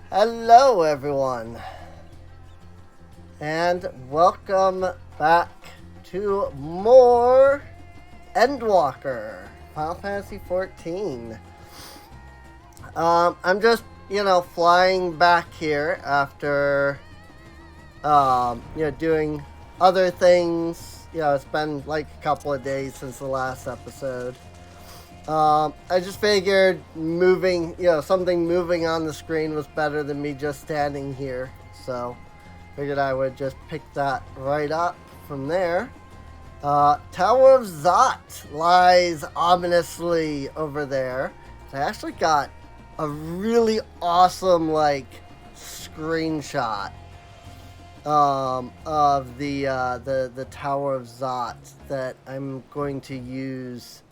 Hello everyone, and welcome back to more Endwalker, Final Fantasy XIV. I'm just, flying back here after, doing other things. It's been like a couple of days since the last episode. I just figured something moving on the screen was better than me just standing here. So, figured I would just pick that right up from there. Tower of Radz-at-Han lies ominously over there. I actually got a really awesome, screenshot of the Tower of Radz-at-Han that I'm going to use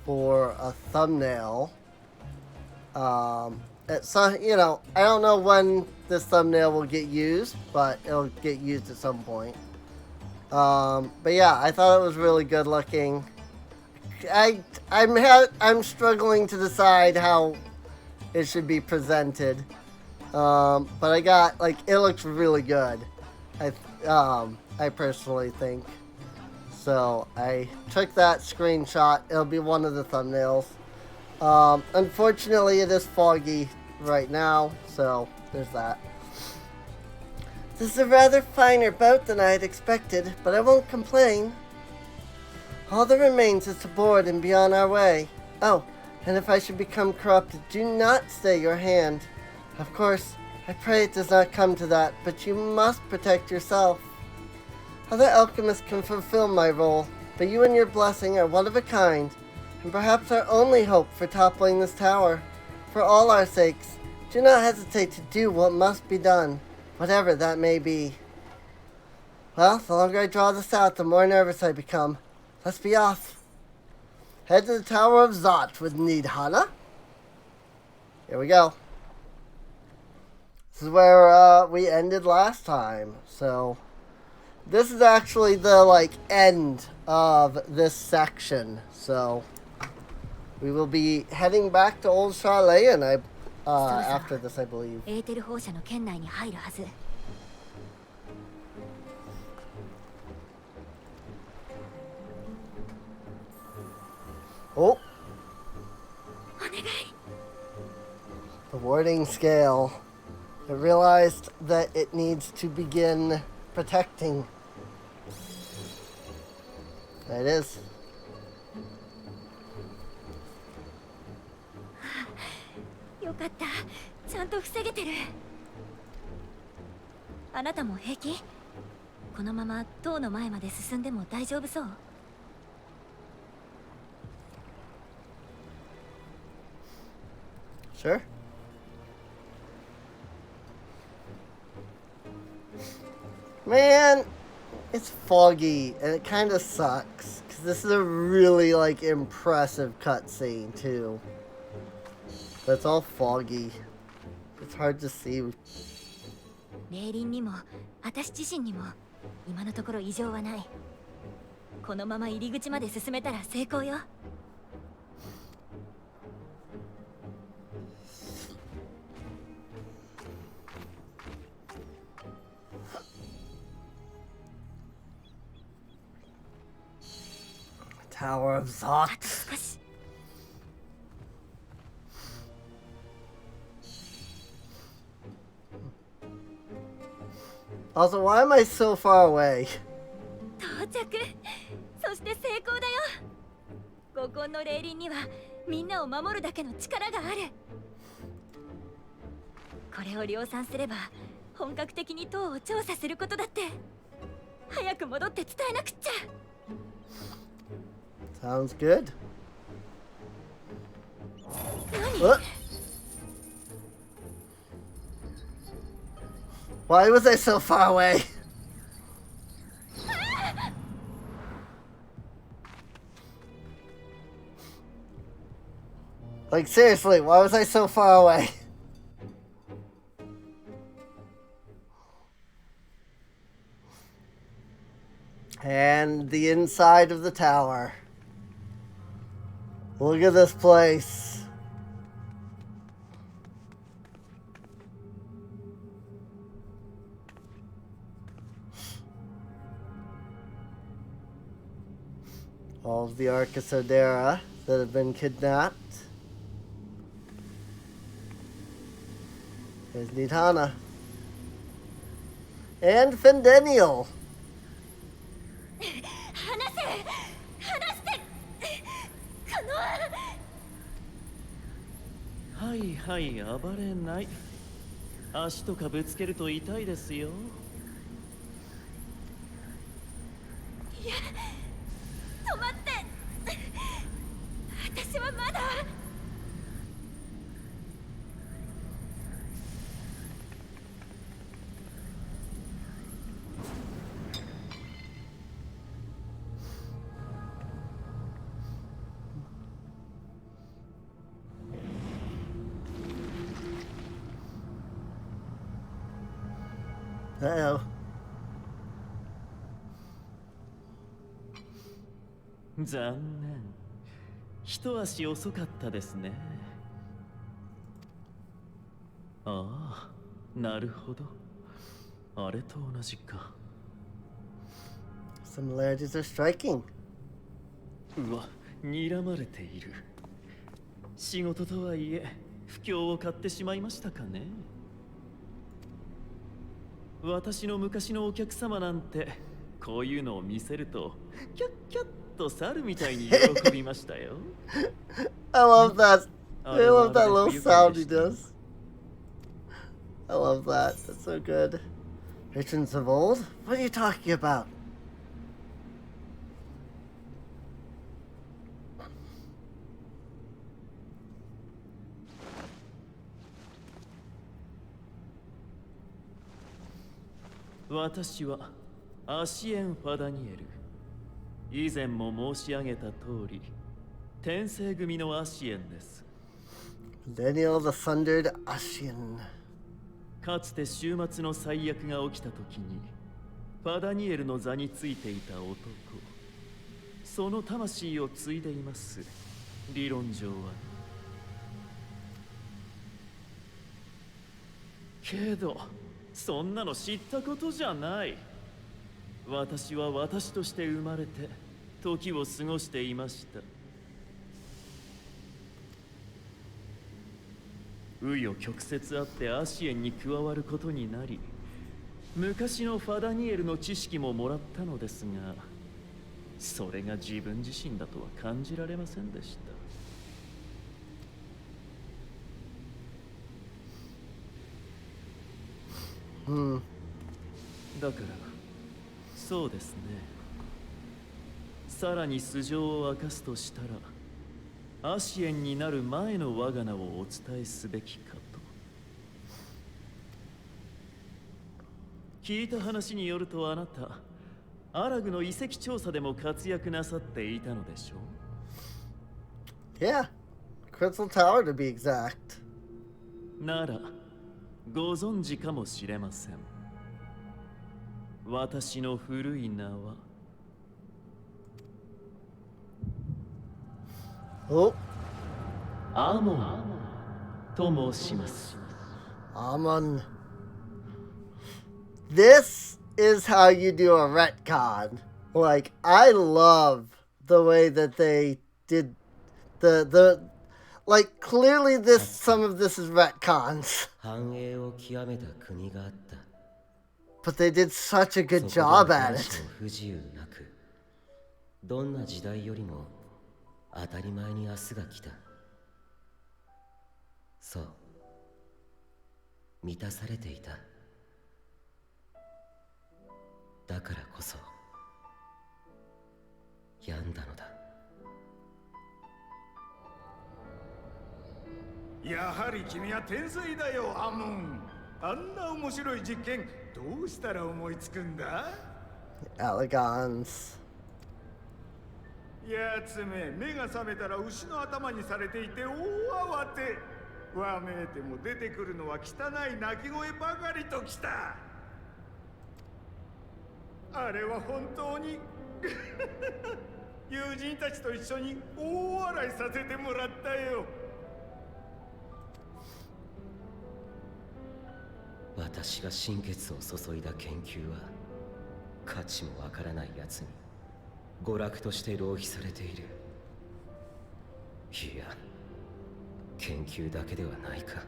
for a thumbnail. I don't know when this thumbnail will get used, but it'll get used at some point. But yeah, I thought it was really good looking. I'm struggling to decide how it should be presented. But I got, it looks really good. I personally think. So I took that screenshot. It'll be one of the thumbnails. Unfortunately, it is foggy right now, so there's that. This is a rather finer boat than I had expected, but I won't complain. All that remains is to board and be on our way. Oh, and if I should become corrupted, do not stay your hand. Of course, I pray it does not come to that, but you must protect yourself. Other alchemists can fulfill my role, but you and your blessing are one of a kind, and perhaps our only hope for toppling this tower. For all our sakes, do not hesitate to do what must be done, whatever that may be. Well, the longer I draw this out, the more nervous I become. Let's be off. Head to the Tower of Radz-at-Han with Needhana. Here we go. This is where we ended last time, so this is actually the end of this section. So we will be heading back to Old Chalet, and after this, I believe. Oh, the warding scale. I realized that it needs to begin protecting. There it is. Sure. Man, it's foggy, and it kind of sucks, because this is a really, impressive cutscene, too. But it's all foggy. It's hard to see. Tower of Radz-at-Han. Also, why am I so far away? Sounds good. What? Why was I so far away? Seriously, why was I so far away? And the inside of the tower. Look at this place. All of the Kassandra that have been kidnapped. There's Nidhana. And Fendeniel. はいはい、暴れない。足とかぶつけると痛いですよ。いや、止まって。私はまだ。Uh-oh. 残念。一足遅かったですね。ああ、なるほど。あれと同じか。Similarities are striking. うわ、睨まれている。仕事とはいえ、不況を買ってしまいましたかね。私の昔のお客様なんて、こういうのを見せると、キャッキャッと猿みたいに喜びましたよ。I love that. I love that little sound he does. I love that. That's so good. Patrons of old? What are you talking about? Watashi wa Ashien Fadaniel. 以前も申し上げた通り、天聖組のアシエンです。Daniel the Thundered Ashian. かつて終末の最悪が起きた時に、ファダニエルの座についていた男、その魂を継いでいます。理論上は。けど、そんなの知ったことじゃない。私は私として生まれて時を過ごしていました。紆余曲折あってアシエンに加わることになり、昔のファダニエルの知識ももらったのですが、それが自分自身だとは感じられませんでした。だからそうですね。さらに素性を明かすとしたら、アシエンになる前の我が名をお伝えすべきかと。聞いた話によるとあなた、アラグの遺跡調査でも活躍なさっていたのでしょう ？Yeah, Crystal Tower to be exact. なら、ご存知かもしれません。私の古い名はアモンと申します。Amon. This is how you do a retcon. Like, I love the way that they did the like, clearly some of this is retcons. But they did such a good job at it. どんな時代よりも当たり前に明日が来た。そう、満たされていた。だからこそ病んだのだ。やはり君は天才だよ、アモン。あんな面白い実験どうしたら思いつくんだ？ Elegance. やつめ、目が覚めたら牛の頭にされていて大慌て。わめいても出てくるのは汚い鳴き声ばかりときた。あれは本当に友人たちと一緒に大笑いさせてもらったよ。私が心血を注いだ研究は価値もわからないやつに娯楽として浪費されている。いや、研究だけではないか。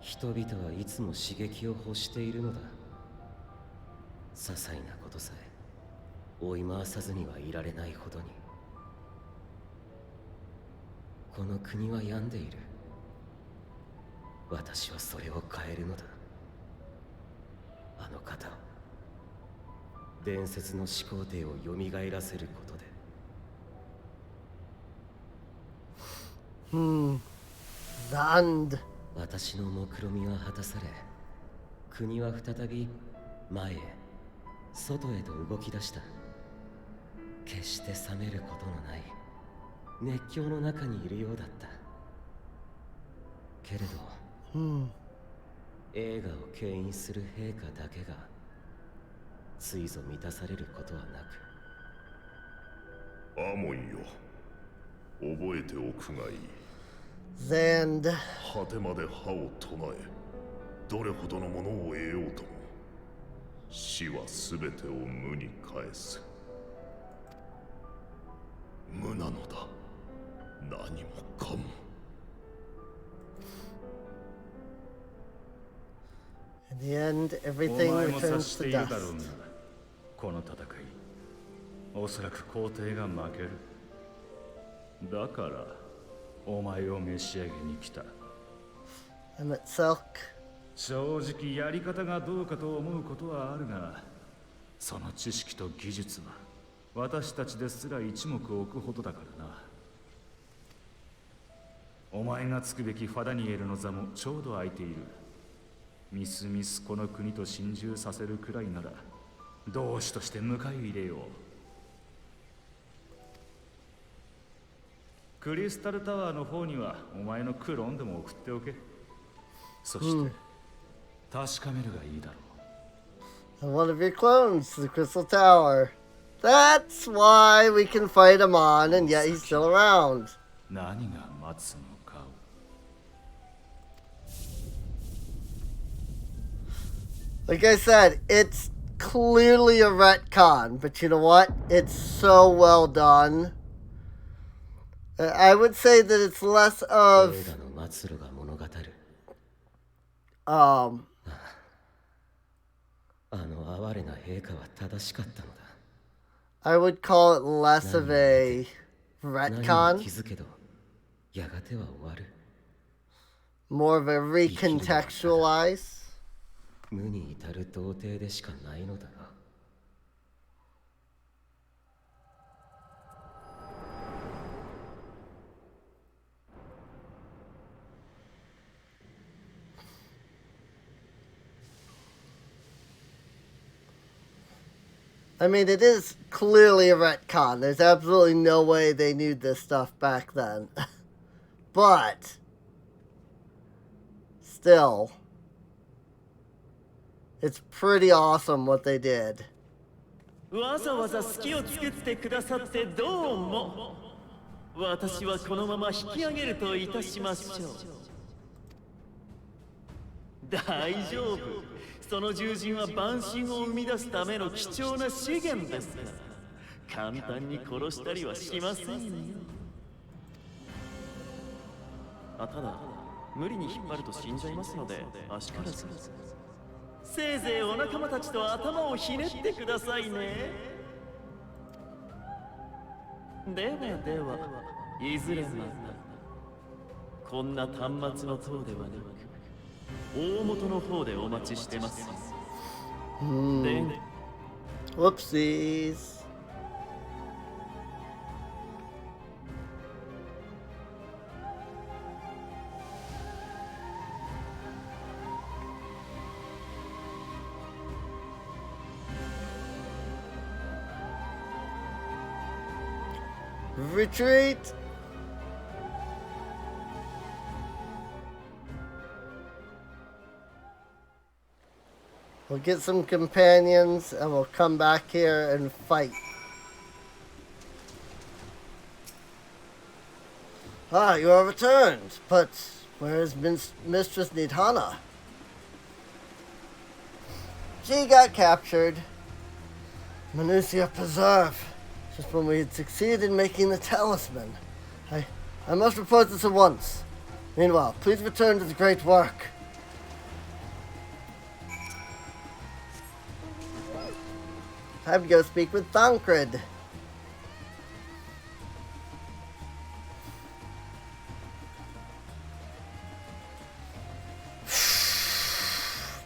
人々はいつも刺激を欲しているのだ。些細なことさえ追い回さずにはいられないほどに。この国は病んでいる。私はそれを変えるのだ。あの方を、伝説の始皇帝を蘇らせることで。Zand。私の目論みは果たされ、国は再び前へ、外へと動き出した。決して冷めることのない熱狂の中にいるようだった。けれど、映画を牽引する陛下だけがついぞ満たされることはなく。アモンよ、覚えておくがいい。Zand。果てまで歯を唱え、どれほどのものを得ようとも、死は全てを無に返す。無なのだ、何もかも。In the end, お everything 前も察 returns して to いるだろう dust. な。この戦い、おそらく皇帝が負ける。だからお前を召し上げに来た。 I'm at Selk. 正直やり方がどうかと思うことはあるが、その知識と技術は私たちですら一目置くほどだからな。お前がつくべきファダニエルの座もちょうど空いている。みすみすこの国と心中させるくらいなら同志として迎え入れよう。クリスタルタワーの方にはお前のクローンでも送っておけ。そして確かめるがいいだろう。 And one of your clones, the Crystal Tower. That's why we can fight him on, and yet he's still around. 何が待つのかを。 Like I said, it's clearly a retcon, but you know what? It's so well done. I would say that it's less of 映画の末路が物語る。あの哀れな陛下は正しかったのだ。 I would call it less of a 何も retcon, 気づけど、やがては終わる。 more of a recontextualize. 無に至る童貞でしかないのだが。I mean, it is clearly a retcon. There's absolutely no way they knew this stuff back then. But still, it's pretty awesome what they did. わざわざ隙を作ってくださってどうも。私はこのまま引き上げるといたしましょう。大丈夫。その獣人は万神を生み出すための貴重な資源ですから、簡単に殺したりはしませんよ。ただ、無理に引っ張ると死んじゃいますので、足からず。せいぜいお仲間たちと頭をひねってくださいね。ではいずれまたこんな端末の塔ではなく大元の方でお待ちしてます。で Whoopsies. Retreat. We'll get some companions and we'll come back here and fight. Ah, you are returned. But where is Mistress Nidhana? She got captured. Minutia Preserve. Just when we had succeeded in making the talisman. I must report this at once. Meanwhile, please return to the great work. Time to go speak with Thancred.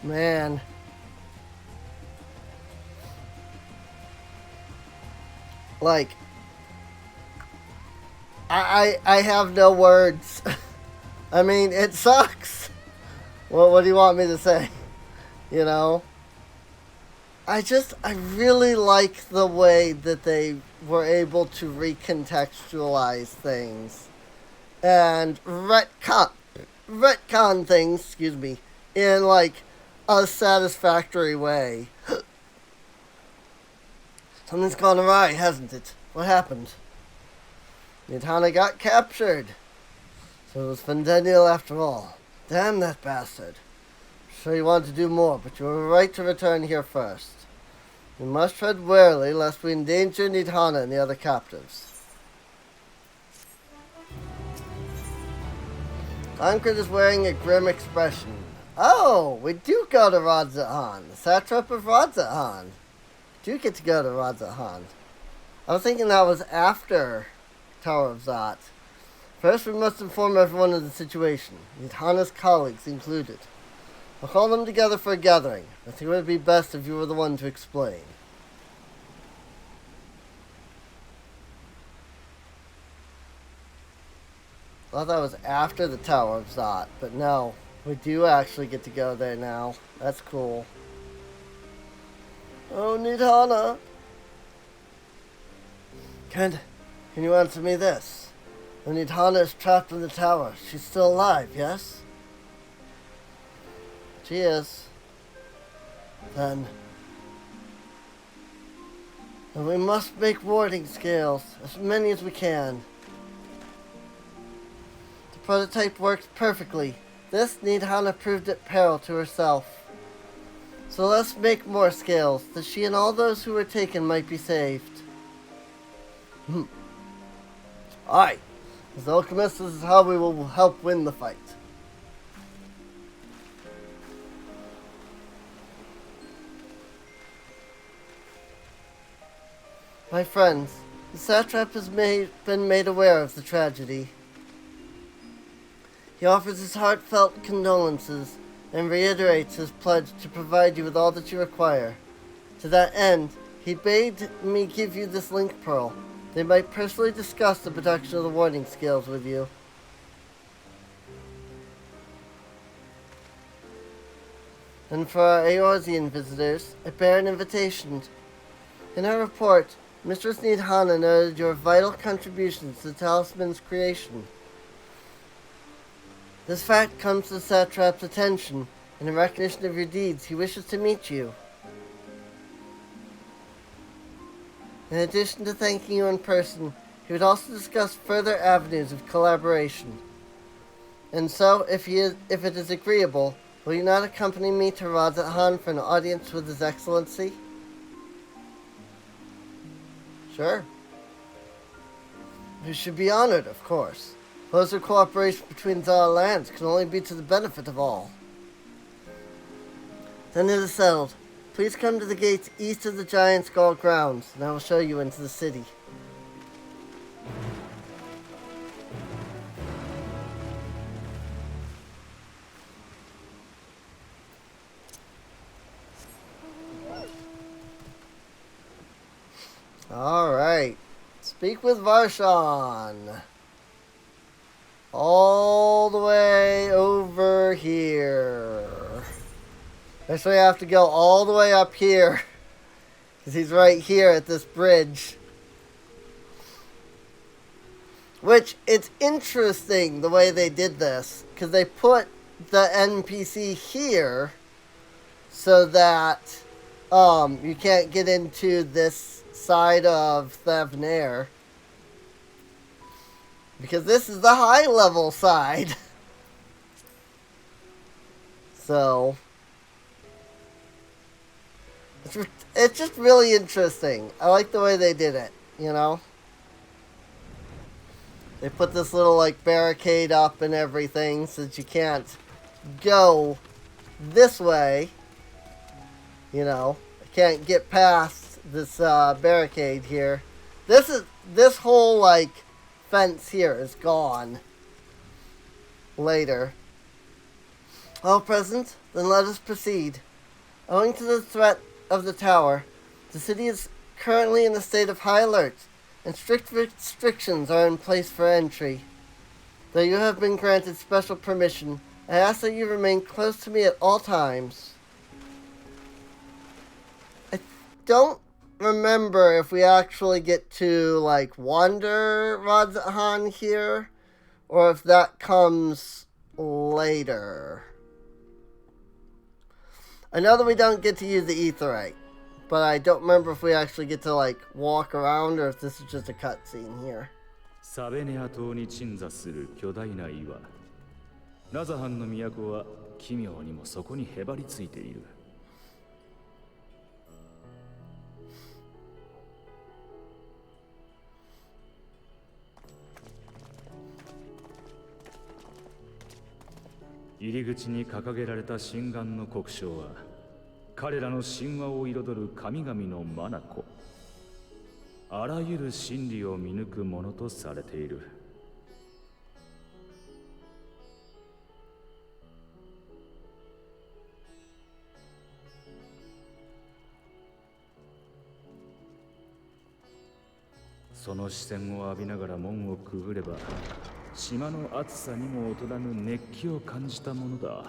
Man. Like, I have no words. I mean, it sucks. Well, what do you want me to say? You know? I really like the way that they were able to recontextualize things and retcon things, in like a satisfactory way. Something's gone awry, hasn't it? What happened? Nidhana got captured. So it was Fendeniel after all. Damn that bastard. I'm sure you wanted to do more, but you were right to return here first. We must tread warily, lest we endanger Nidhana and the other captives. Thancred is wearing a grim expression. Oh, we do go to Radz-at-Han. The Satrap of Radz-at-Han. Do get to go to Radz-at-Han. I was thinking that was after Tower of Zot. First, we must inform everyone of the situation, Nidhana's colleagues included. I'll call them together for a gathering. I think it would be best if you were the one to explain. I thought that was after the Tower of Zot, but no, we do actually get to go there now. That's cool. Oh, Nidhana. Can you answer me this? When Nidhana is trapped in the tower, she's still alive, yes? She is. Then we must make warding scales, as many as we can. The prototype works perfectly. This Nidhana proved at peril to herself. So let's make more scales, that she and all those who were taken might be saved. Aye. As alchemists, this is how we will help win the fight. My friends, the Satrap has been made aware of the tragedy. He offers his heartfelt condolences and reiterates his pledge to provide you with all that you require. To that end, he bade me give you this link pearl. They might personally discuss the production of the warding scales with you. And for our Eorzean visitors, I bear an invitation. In her report, Mistress Nidhana noted your vital contributions to the talisman's creation. This fact comes to the Satrap's attention, and in recognition of your deeds, he wishes to meet you. In addition to thanking you in person, he would also discuss further avenues of collaboration. And so, if it is agreeable, will you not accompany me to Radz-at-Han for an audience with His Excellency? Sure. You should be honored, of course. Closer cooperation between our lands can only be to the benefit of all. Then it is settled. Please come to the gates east of the Giant Skull grounds, and I will show you into the city. Alright. Speak with Varshan. All the way over here. Actually, I have to go all the way up here. Because he's right here at this bridge. Which, it's interesting the way they did this. Because they put the NPC here. So that you can't get into this side of Thavnair. Because this is the high level side. So It's just really interesting. I like the way they did it, you know? They put this little, like, barricade up and everything so that you can't go this way. You know? I can't get past this barricade here. This whole, like, fence here is gone later. All present? Then let us proceed. Owing to the threat of the tower, the city is currently in a state of high alert, and strict restrictions are in place for entry. Though you have been granted special permission, I ask that you remain close to me at all times. I don't remember if we actually get to, like, wander Radz-at-Han here, or if that comes later. I know that we don't get to use the Aetheryte, but I don't remember if we actually get to, like, walk around or if this is just a cutscene here. サベネア島に鎮座する巨大な岩。ラザハンの都は奇妙にもそこにへばりついている。入り口に掲げられた神願の国章は彼らの神話を彩る神々の眼。あらゆる真理を見抜くものとされている。その視線を浴びながら門をくぐれば、島の暑さにも劣らぬ熱気を感じたものだ。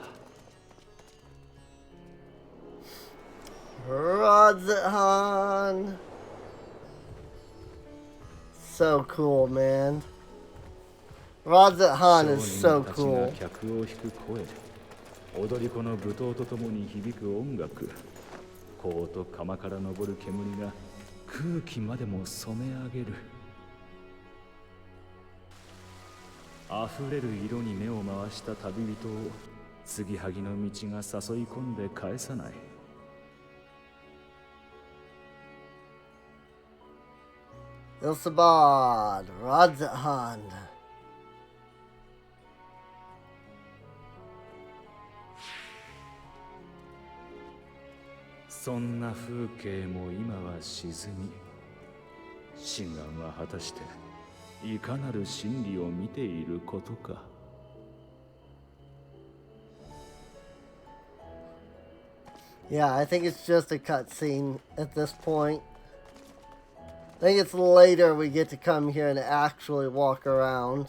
Radz-at-Han. So cool, man. Radz-at-Han is so cool. 客を引く声、踊り子の舞踏とともに響く音楽、こうと釜から昇る煙が空気までも染め上げる。溢れる色に目を回した旅人を継ぎはぎの道が誘い込んで返さない。Ilsabad, Radz-at-Han. そんな風景も今は沈み、神願は果たしていかなる真理を見ていることか。Yeah, I think it's just a cutscene at this point. I think it's later we get to come here and actually walk around.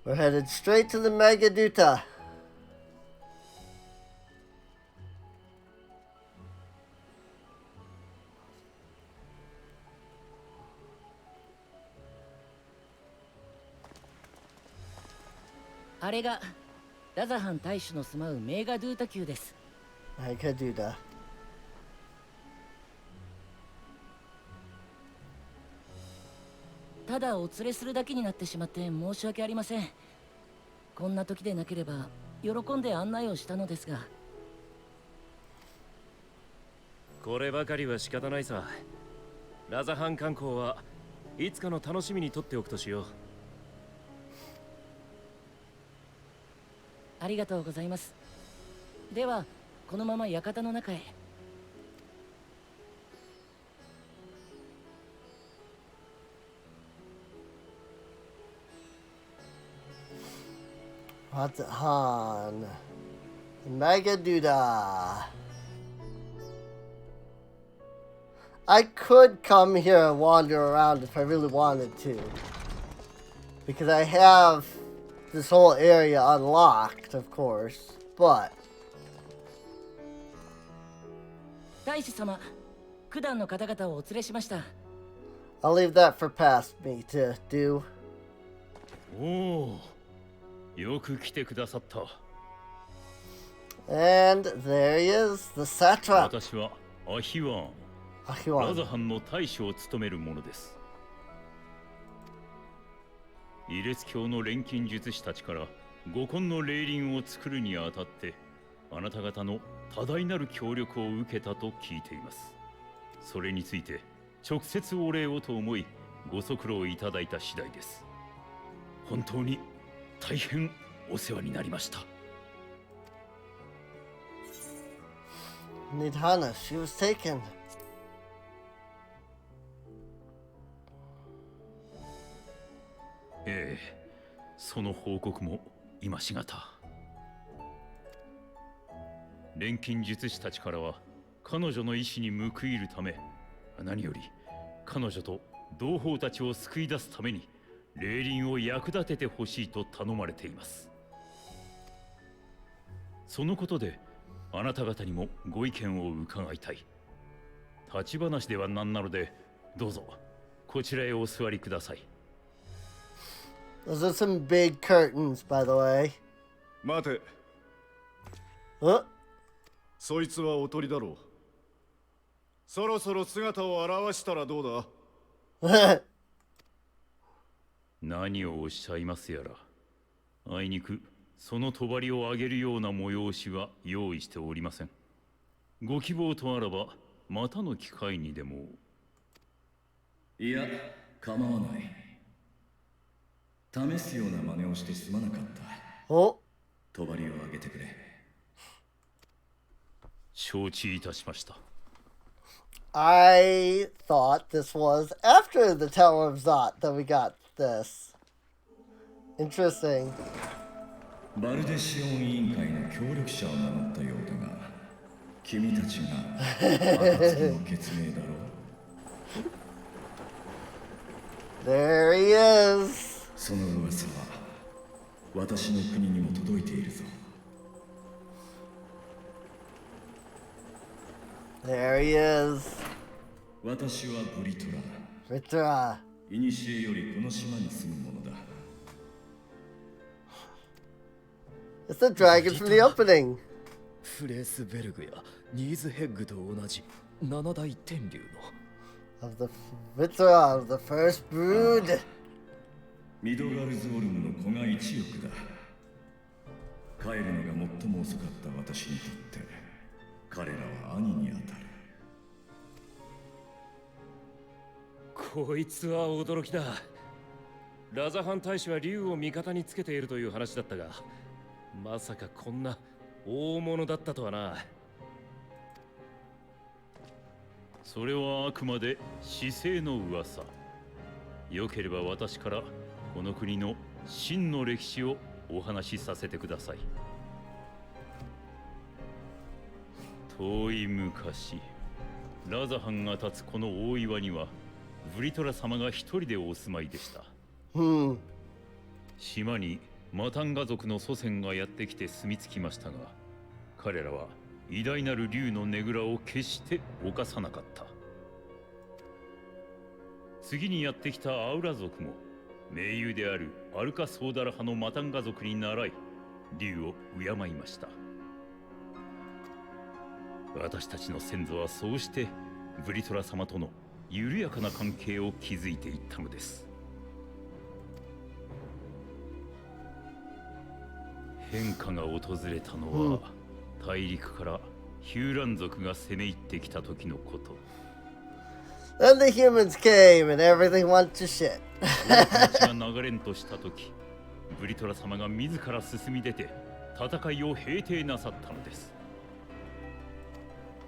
We're headed straight to the Megaduta. This is Radz-at-Han大使の住まうメガドゥータ宮です。Megaduta. ただお連れするだけになってしまって申し訳ありません。こんな時でなければ喜んで案内をしたのですが。こればかりは仕方ないさ。ラザハン観光はいつかの楽しみにとっておくとしよう。ありがとうございます。ではこのまま館の中へ。Radz-at-Han. Megaduta. I could come here and wander around if I really wanted to. Because I have this whole area unlocked, of course, but... 大使様、九段の方々をお連れしました。I'll leave that for past me to do. おお、よく来てくださった。And there he is, the Satrap. 私はアヒワン。ラザハンの大使を務める者です。イレス教の錬金術師たちから五根の霊輪を作るにあたってあなた方の多大なる協力を受けたと聞いています。それについて直接お礼をと思いご足労いただいた次第です。本当に大変お世話になりました。Nidhana, she was taken. ええ、その報告も今しがた。錬金術師たちからは彼女の意志に報いるため、何より彼女と同胞たちを救い出すために霊輪を役立ててほしいと頼まれています。そのことであなた方にもご意見を伺いたい。立ち話ではなんなので、どうぞこちらへお座りください。Those are some big curtains, by the way. 待て。そいつはおとりだろう。そろそろ姿を現したらどうだ？何をおっしゃいますやら。あいにくその帳を上げるような催しは用意しておりません。ご希望とあらばまたの機会にでも。いや、構わない。試すような真似をしてすまなかった。お、帳を上げてくれ。承知いたしました。I thought this was after the Tower of Zot that we got this. Interesting. バルデシオン委員会の協力者を名乗ったようだが、君たちが暁の決命だろう。There he is. その噂は私の国にも届いているぞ。There he is. 私はブリトラ。ブリトラ。いにしえよりこの島に住む者だ。It's the dragon from the opening. フレースベルグやニーズヘッグと同じ七大天竜の。Of the Vitra of the first brood. ミドガルズオルムの子が1億だ。帰るのが最も遅かった私にとって彼らは兄に当たる。こいつは驚きだ。ラザハン大使は竜を味方につけているという話だったが、まさかこんな大物だったとはな。それはあくまで市政の噂。よければ私からこの国の真の歴史をお話しさせてください。遠い昔、ラザハンが立つこの大岩にはブリトラ様が一人でお住まいでした。島にマタンガ族の祖先がやってきて住み着きましたが、彼らは偉大なる竜のねぐらを決して犯さなかった。次にやってきたアウラ族も盟友であるアルカ・ソーダラ派のマタンガ族に倣い竜を敬いました。私たちの先祖はそうしてブリトラ様との緩やかな関係を築いていったのです。変化が訪れたのは、大陸からヒューラン族が攻め入ってきた時のこと。Then the humans came and everything went to shit. が流れんとした時、ブリトラ様が自ら進み出て戦いを平定なさったのです。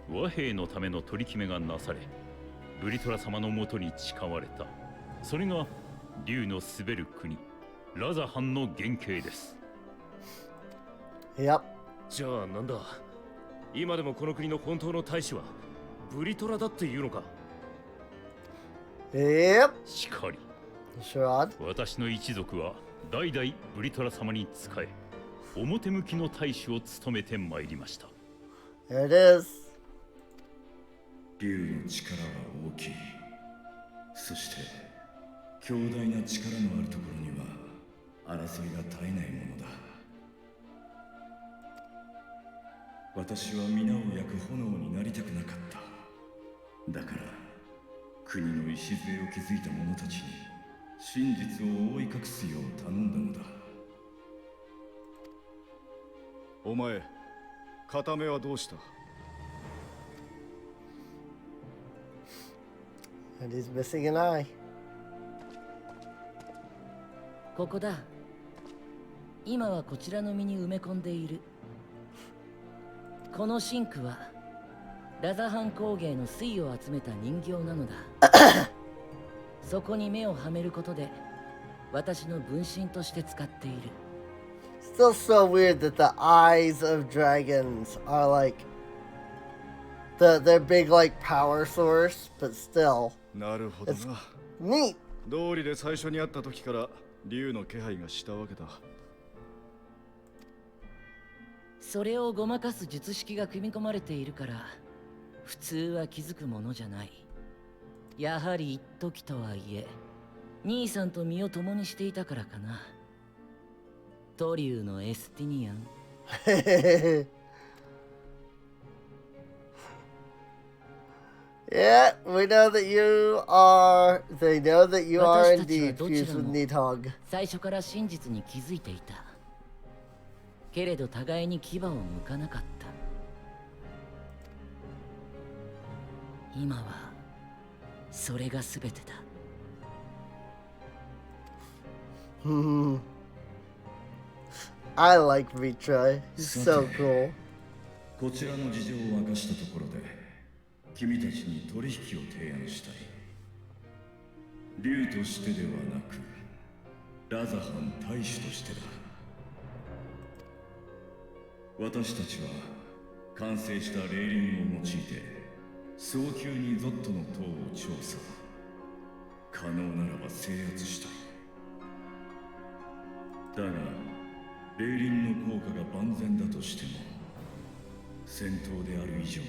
和平のための取り決めがなされ、ブリトラ様のもとに誓われた。それが竜の滑る国、ラザハンの原型です。Yep. じゃあなんだ、今でもこの国の本当の大使はブリトラだっていうのか。Yep. しかり、Sure. 私の一族は代々ブリトラ様に仕え、表向きの大使を務めてまいりました。There it is. 竜の力は大きい。そして強大な力のあるところには争いが絶えないものだ。私は皆を焼く炎になりたくなかった。だから国の礎を築いた者たちに真実を覆い隠すよう頼んだのだ。お前、片目はどうした？ And he's missing an eye. ここだ。今はこちらの身に埋め込んでいる。このシンクはラザハン工芸の水を集めた人形なのだ。そこに目をはめることで私の分身として使っている。Still so weird that the eyes of dragons are like they're big like power source, but still. なるほどな。Neat. 道理で最初に会った時から竜の気配がしたわけだ。それをごまかす術式が組み込まれているから普通は気づくものじゃない。やはり一時とはいえ兄さんと身を共にしていたからかな。トリューのエスティニアン。Yeah, we know that you are. They know that you are indeed fused with Nidhogg. 最初から真実に気づいていた。けれど互いに牙を向かなかった。今はそれが全てだ。I like Vitra. He's so cool. こちらの事情を明かしたところで君たちに取引を提案したい。竜としてではなくラザハン大使としてだ。私たちは完成した霊輪を用いて早急にゾットの塔を調査。可能ならば制圧したい。だが霊輪の効果が万全だとしても戦闘である以上は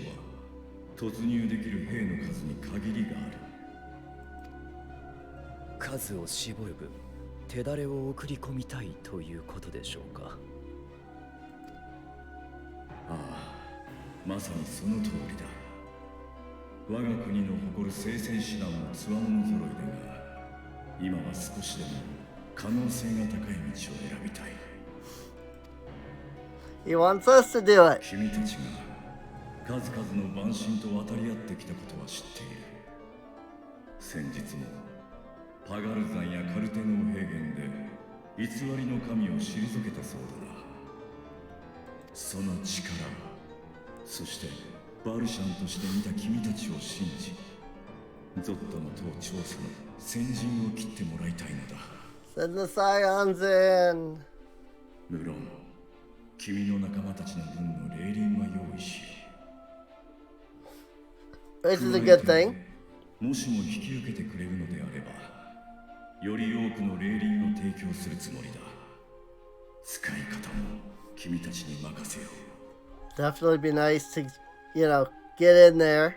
突入できる兵の数に限りがある。数を絞る分手だれを送り込みたいということでしょうか。ああ、まさにその通りだ。我が国の誇る聖戦士団の強者揃いだが今は少しでも可能性が高い道を選びたい。He wants us to do it. 君たちが数々の万神と渡り合ってきたことは知っている。先日もパガル山やカルテノー平原で偽りの神を退けたそうだな。その力、そしてバルシャンとして見た君たちを信じゾットの塔調査の先陣を切ってもらいたいのだ。Send the Scions in. 無論君の仲間たちの分の霊輪は用意し、Which is a good thing. もしも引き受けてくれるのであればより多くの霊輪を提供するつもりだ。使い方も君たちに任せよう。 Definitely be nice to, get in there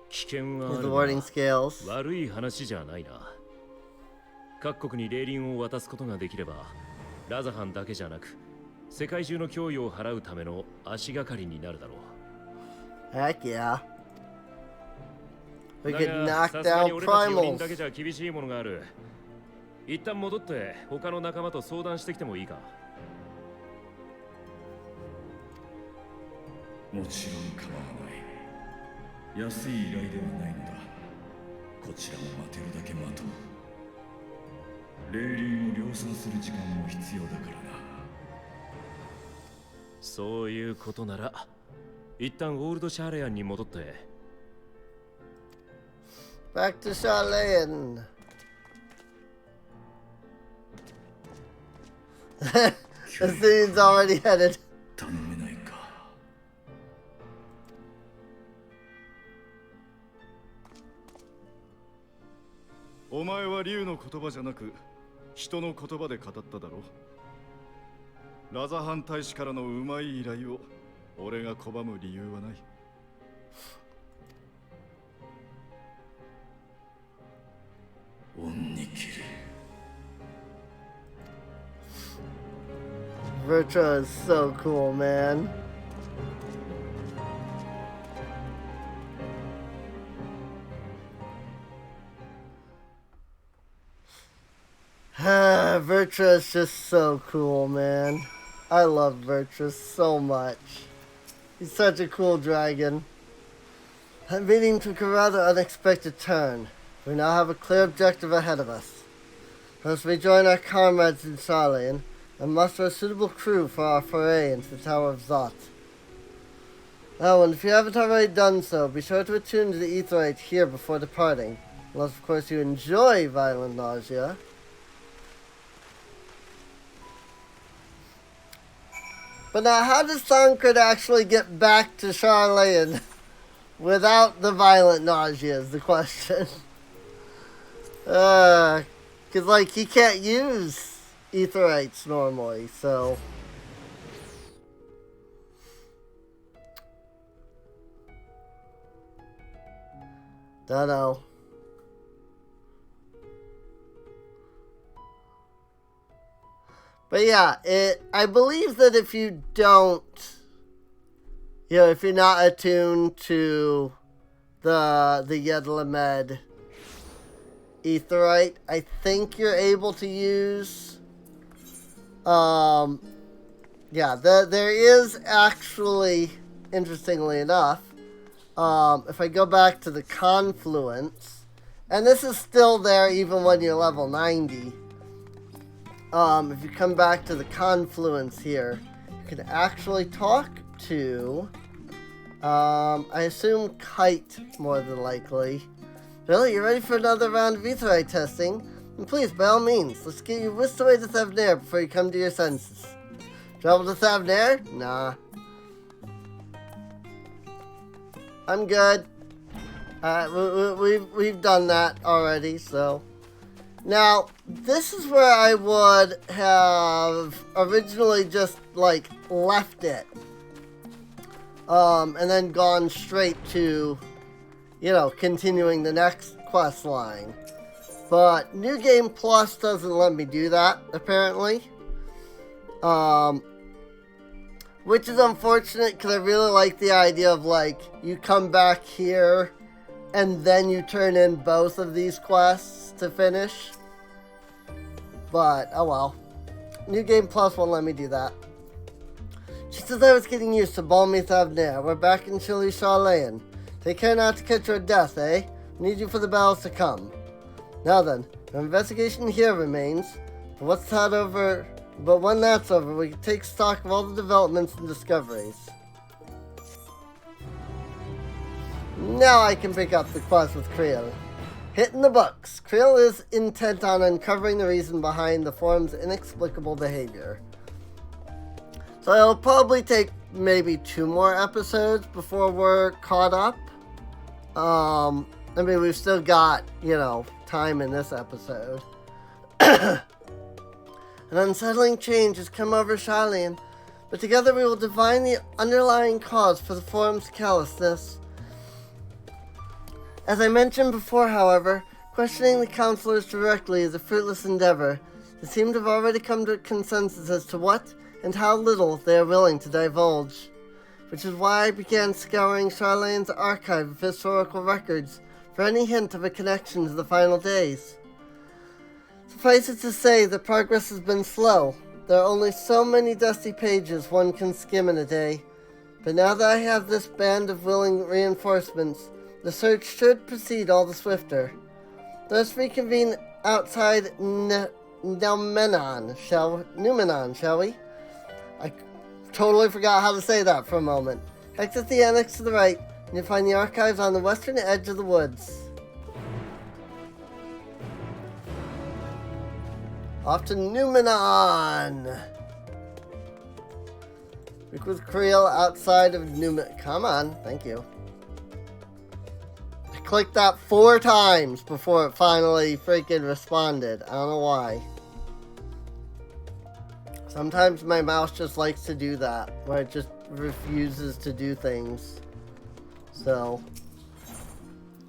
危険は with あ the る warding が scales. 悪い話じゃないな。各国に霊輪を渡すことができればラザハンだけじゃなく世界中の脅威を払うための足がかりになるだろう。 Heck yeah. We だ could が knock さすがに down 俺たち4人だ primals. けじゃ厳しいものがある。一旦戻って他の仲間と相談してきてもいいか。もちろん構わない。安い依頼ではないのだ。こちらも待てるだけ待とう。霊輪を量産する時間も必要だからな。そういうことなら一旦オールドシャーレアンに戻って。 Back to Charlene. The scene's already headed. 頼めないか。お前は竜の言葉じゃなく人の言葉で語っただろう。ラザハン大使からのうまい依頼を俺が拒む理由はない。恩に切る。 Virtua is so cool, man. Virtua is just so cool, man. I love Virtua so much. He's such a cool dragon. That meeting took a rather unexpected turn. We now have a clear objective ahead of us. First, we join our comrades in Sharlayan and muster a suitable crew for our foray into the Tower of Zot. Oh, and if you haven't already done so, be sure to attune to the Aetheryte here before departing. Unless, of course, you enjoy violent nausea. But now, how does Thancred actually get back to Sharlayan without the violent nausea is the question. Because, like, he can't use Aetherites normally, so... Dunno. But yeah, I believe that if you don't, if you're not attuned to the Yedlamed Aetherite, I think you're able to use, there is actually, interestingly enough, if I go back to the Confluence, and this is still there even when you're level 90, if you come back to the Confluence here, you can actually talk to, I assume Kite, more than likely. Really, you ready for another round of Aetherite testing? And please, by all means, let's get you whisked away to Thavnair before you come to your senses. Travel to Thavnair? Nah. I'm good. We've done that already, so... Now, this is where I would have originally just, like, left it. And then gone straight to, continuing the next quest line. But New Game Plus doesn't let me do that, apparently. Which is unfortunate, because I really like the idea of, like, you come back here, and then you turn in both of these quests to finish. But, oh well. New Game Plus won't let me do that. Just as I was getting used to balmy Thavnair, we're back in chilly Sharlayan. Take care not to catch your death, eh? We need you for the battles to come. Now then, our investigation here remains. But when that's over, we can take stock of all the developments and discoveries. Now I can pick up the quest with Creel. Hitting the books. Creel is intent on uncovering the reason behind the form's inexplicable behavior. So it'll probably take maybe 2 more episodes before we're caught up. We've still got, time in this episode. An unsettling change has come over Sharlayan, but together we will divine the underlying cause for the form's callousness. As I mentioned before, however, questioning the counselors directly is a fruitless endeavor. They seem to have already come to a consensus as to what and how little they are willing to divulge, which is why I began scouring Sharlayan's archive of historical records for any hint of a connection to the final days. Suffice it to say that progress has been slow. There are only so many dusty pages one can skim in a day, but now that I have this band of willing reinforcements, the search should proceed all the swifter. Let's reconvene outside Numenon, shall we? I totally forgot how to say that for a moment. Exit the annex to the right, and you'll find the archives on the western edge of the woods. Off to Numenon! Speak with Creel outside of Numenon. Come on, thank you. I clicked that 4 times before it finally freaking responded. I don't know why. Sometimes my mouse just likes to do that, where it just refuses to do things. So,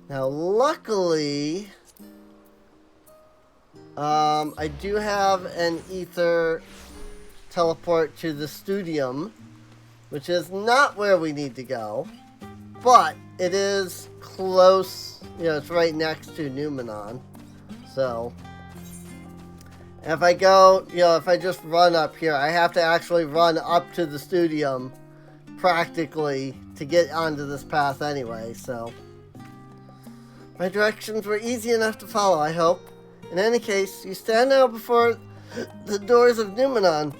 now luckily, I do have an ether teleport to the Studium, which is not where we need to go, but it is close, it's right next to Numenon. So, if I go, if I just run up here, I have to actually run up to the Studium practically, to get onto this path anyway, so. My directions were easy enough to follow, I hope. In any case, you stand now before the doors of Numenon,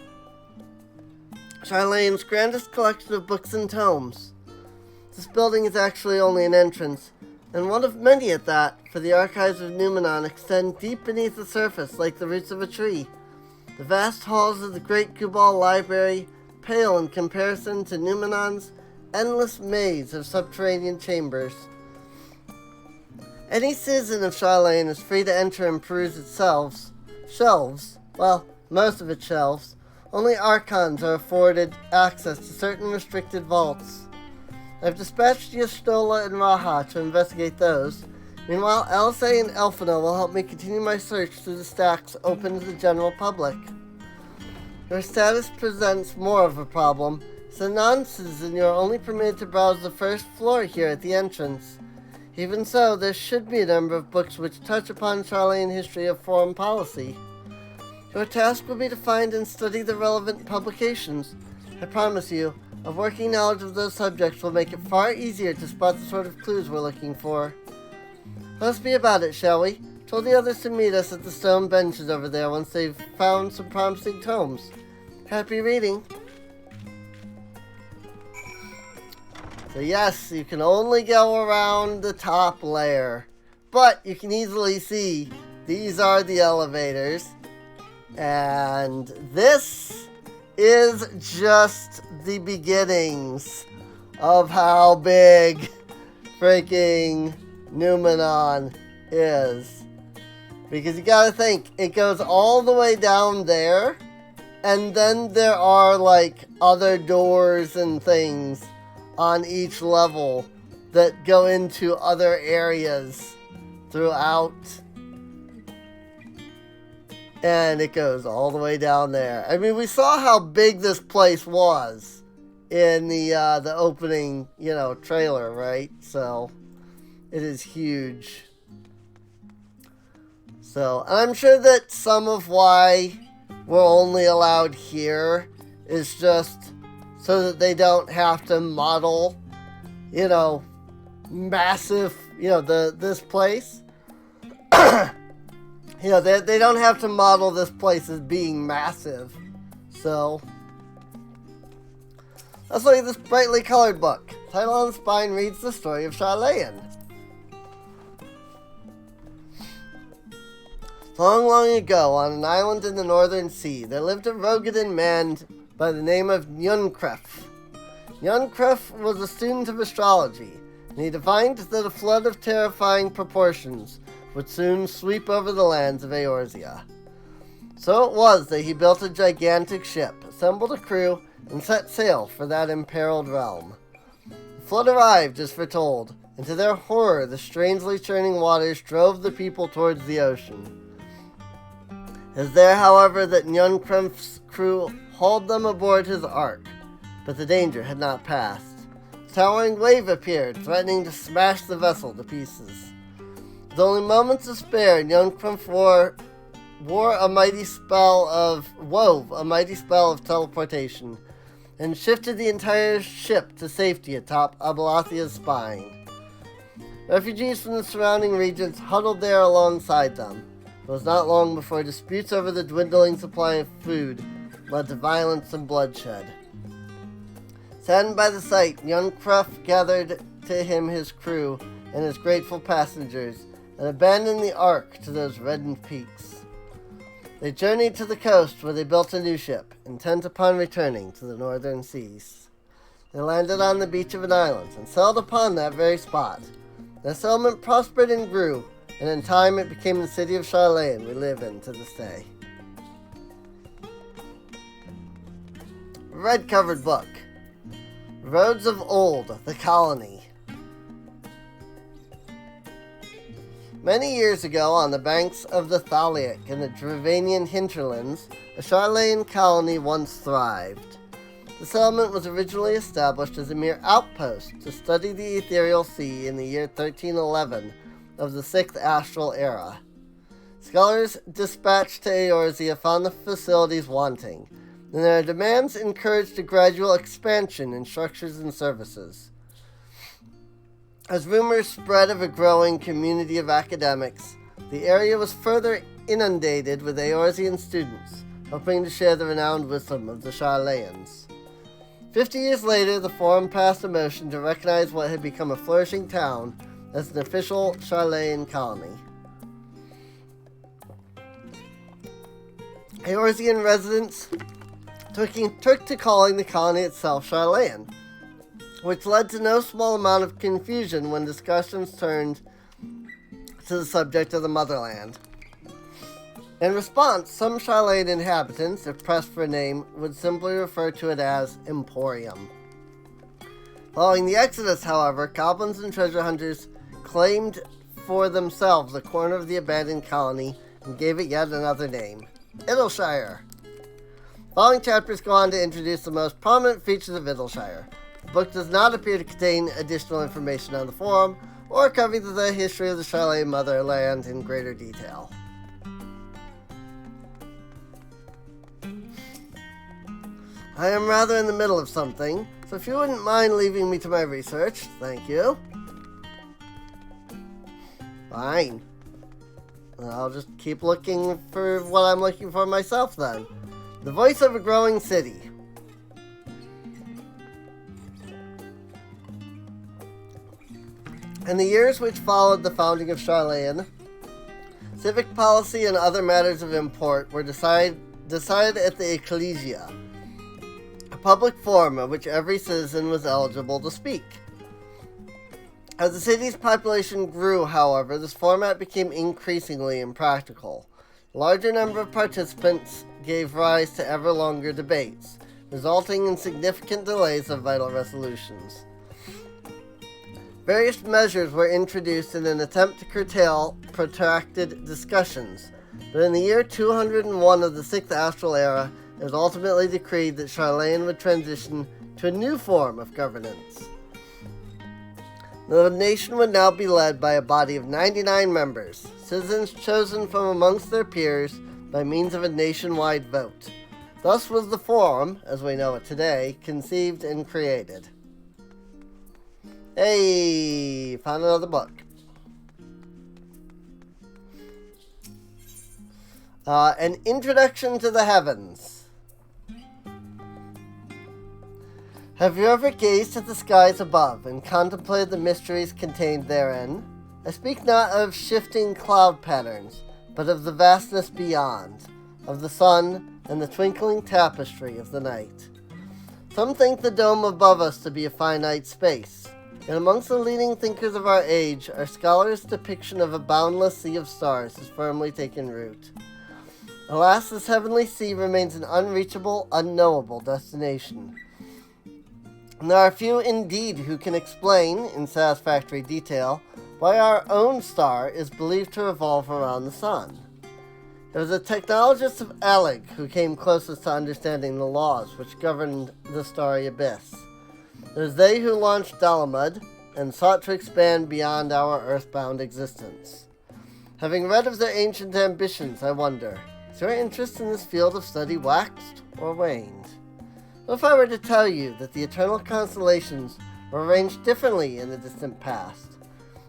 Charlane's grandest collection of books and tomes. This building is actually only an entrance, and one of many at that, for the archives of Numenon extend deep beneath the surface like the roots of a tree. The vast halls of the great Kubal library pale in comparison to Numenon's endless maze of subterranean chambers. Any citizen of Charlane is free to enter and peruse its shelves. Well, most of its shelves. Only Archons are afforded access to certain restricted vaults. I've dispatched Yastola and Raha to investigate those. Meanwhile, Elsa and Elfina will help me continue my search through the stacks open to the general public. Your status presents more of a problem. As a non-citizen, you are only permitted to browse the first floor here at the entrance. Even so, there should be a number of books which touch upon Charlane history of foreign policy. Your task will be to find and study the relevant publications. I promise you, a working knowledge of those subjects will make it far easier to spot the sort of clues we're looking for. Let's be about it, shall we? Told the others to meet us at the stone benches over there once they've found some promising tomes. Happy reading! So yes, you can only go around the top layer, but you can easily see these are the elevators, and this is just the beginnings of how big freaking Numenon is. Because you gotta think, it goes all the way down there, and then there are like other doors and things on each level that go into other areas throughout. And it goes all the way down there. I mean, we saw how big this place was in the opening, trailer, right? So, it is huge. So, I'm sure that some of why we're only allowed here is just so that they don't have to model, massive, this place. They don't have to model this place as being massive. So, let's look at this brightly colored book. Title on the spine reads The Story of Charlane. Long, long ago, on an island in the northern sea, there lived a Rogadin man by the name of Nunkref. Nunkref was a student of astrology, and he divined that a flood of terrifying proportions would soon sweep over the lands of Eorzea. So it was that he built a gigantic ship, assembled a crew, and set sail for that imperiled realm. The flood arrived as foretold, and to their horror the strangely churning waters drove the people towards the ocean. It was there, however, that Nunkref's crew hauled them aboard his ark, but the danger had not passed. A towering wave appeared, threatening to smash the vessel to pieces. With only moments to spare, Nunkref wove a mighty spell of teleportation, and shifted the entire ship to safety atop Abalathia's spine. Refugees from the surrounding regions huddled there alongside them. It was not long before disputes over the dwindling supply of food led to violence and bloodshed. Saddened by the sight, Nunkref gathered to him his crew and his grateful passengers, and abandoned the ark to those reddened peaks. They journeyed to the coast, where they built a new ship, intent upon returning to the northern seas. They landed on the beach of an island, and sailed upon that very spot. The settlement prospered and grew, and in time it became the city of Charlane we live in to this day. Red-covered book. Roads of Old, the Colony. Many years ago, on the banks of the Thaliak in the Dravanian hinterlands, a Charlane colony once thrived. The settlement was originally established as a mere outpost to study the ethereal sea in the year 1311 of the 6th Astral Era. Scholars dispatched to Eorzea found the facilities wanting, and their demands encouraged a gradual expansion in structures and services. As rumors spread of a growing community of academics, the area was further inundated with Eorzean students, hoping to share the renowned wisdom of the Sharlayans. 50 years later, the Forum passed a motion to recognize what had become a flourishing town as an official Sharlayan colony. Eorzean residents took to calling the colony itself Sharlayan, which led to no small amount of confusion when discussions turned to the subject of the motherland. In response, some Sharlayan inhabitants, if pressed for a name, would simply refer to it as Emporium. Following the Exodus, however, goblins and treasure hunters claimed for themselves a corner of the abandoned colony and gave it yet another name, Idleshire. Following chapters go on to introduce the most prominent features of Idleshire. The book does not appear to contain additional information on the Forum or cover the history of the Sharlayan motherland in greater detail. I am rather in the middle of something, so if you wouldn't mind leaving me to my research, thank you. Fine. I'll just keep looking for what I'm looking for myself then. The voice of a growing city. In the years which followed the founding of Sharlayan, civic policy and other matters of import were decided at the Ecclesia, a public forum at which every citizen was eligible to speak. As the city's population grew, however, this format became increasingly impractical. A larger number of participants gave rise to ever longer debates, resulting in significant delays of vital resolutions. Various measures were introduced in an attempt to curtail protracted discussions, but in the year 201 of the 6th Astral Era, it was ultimately decreed that Sharlayan would transition to a new form of governance. The nation would now be led by a body of 99 members, citizens chosen from amongst their peers by means of a nationwide vote. Thus was the Forum, as we know it today, conceived and created. Hey, found another book. An Introduction to the Heavens. Have you ever gazed at the skies above and contemplated the mysteries contained therein? I speak not of shifting cloud patterns, but of the vastness beyond, of the sun and the twinkling tapestry of the night. Some think the dome above us to be a finite space, and amongst the leading thinkers of our age, our scholars' depiction of a boundless sea of stars has firmly taken root. Alas, this heavenly sea remains an unreachable, unknowable destination. And there are few indeed who can explain, in satisfactory detail, why our own star is believed to revolve around the sun. It was the technologists of Alig who came closest to understanding the laws which governed the starry abyss. It was they who launched Garlemald and sought to expand beyond our earthbound existence. Having read of their ancient ambitions, I wonder, is your interest in this field of study waxed or waned? What if I were to tell you that the eternal constellations were arranged differently in the distant past,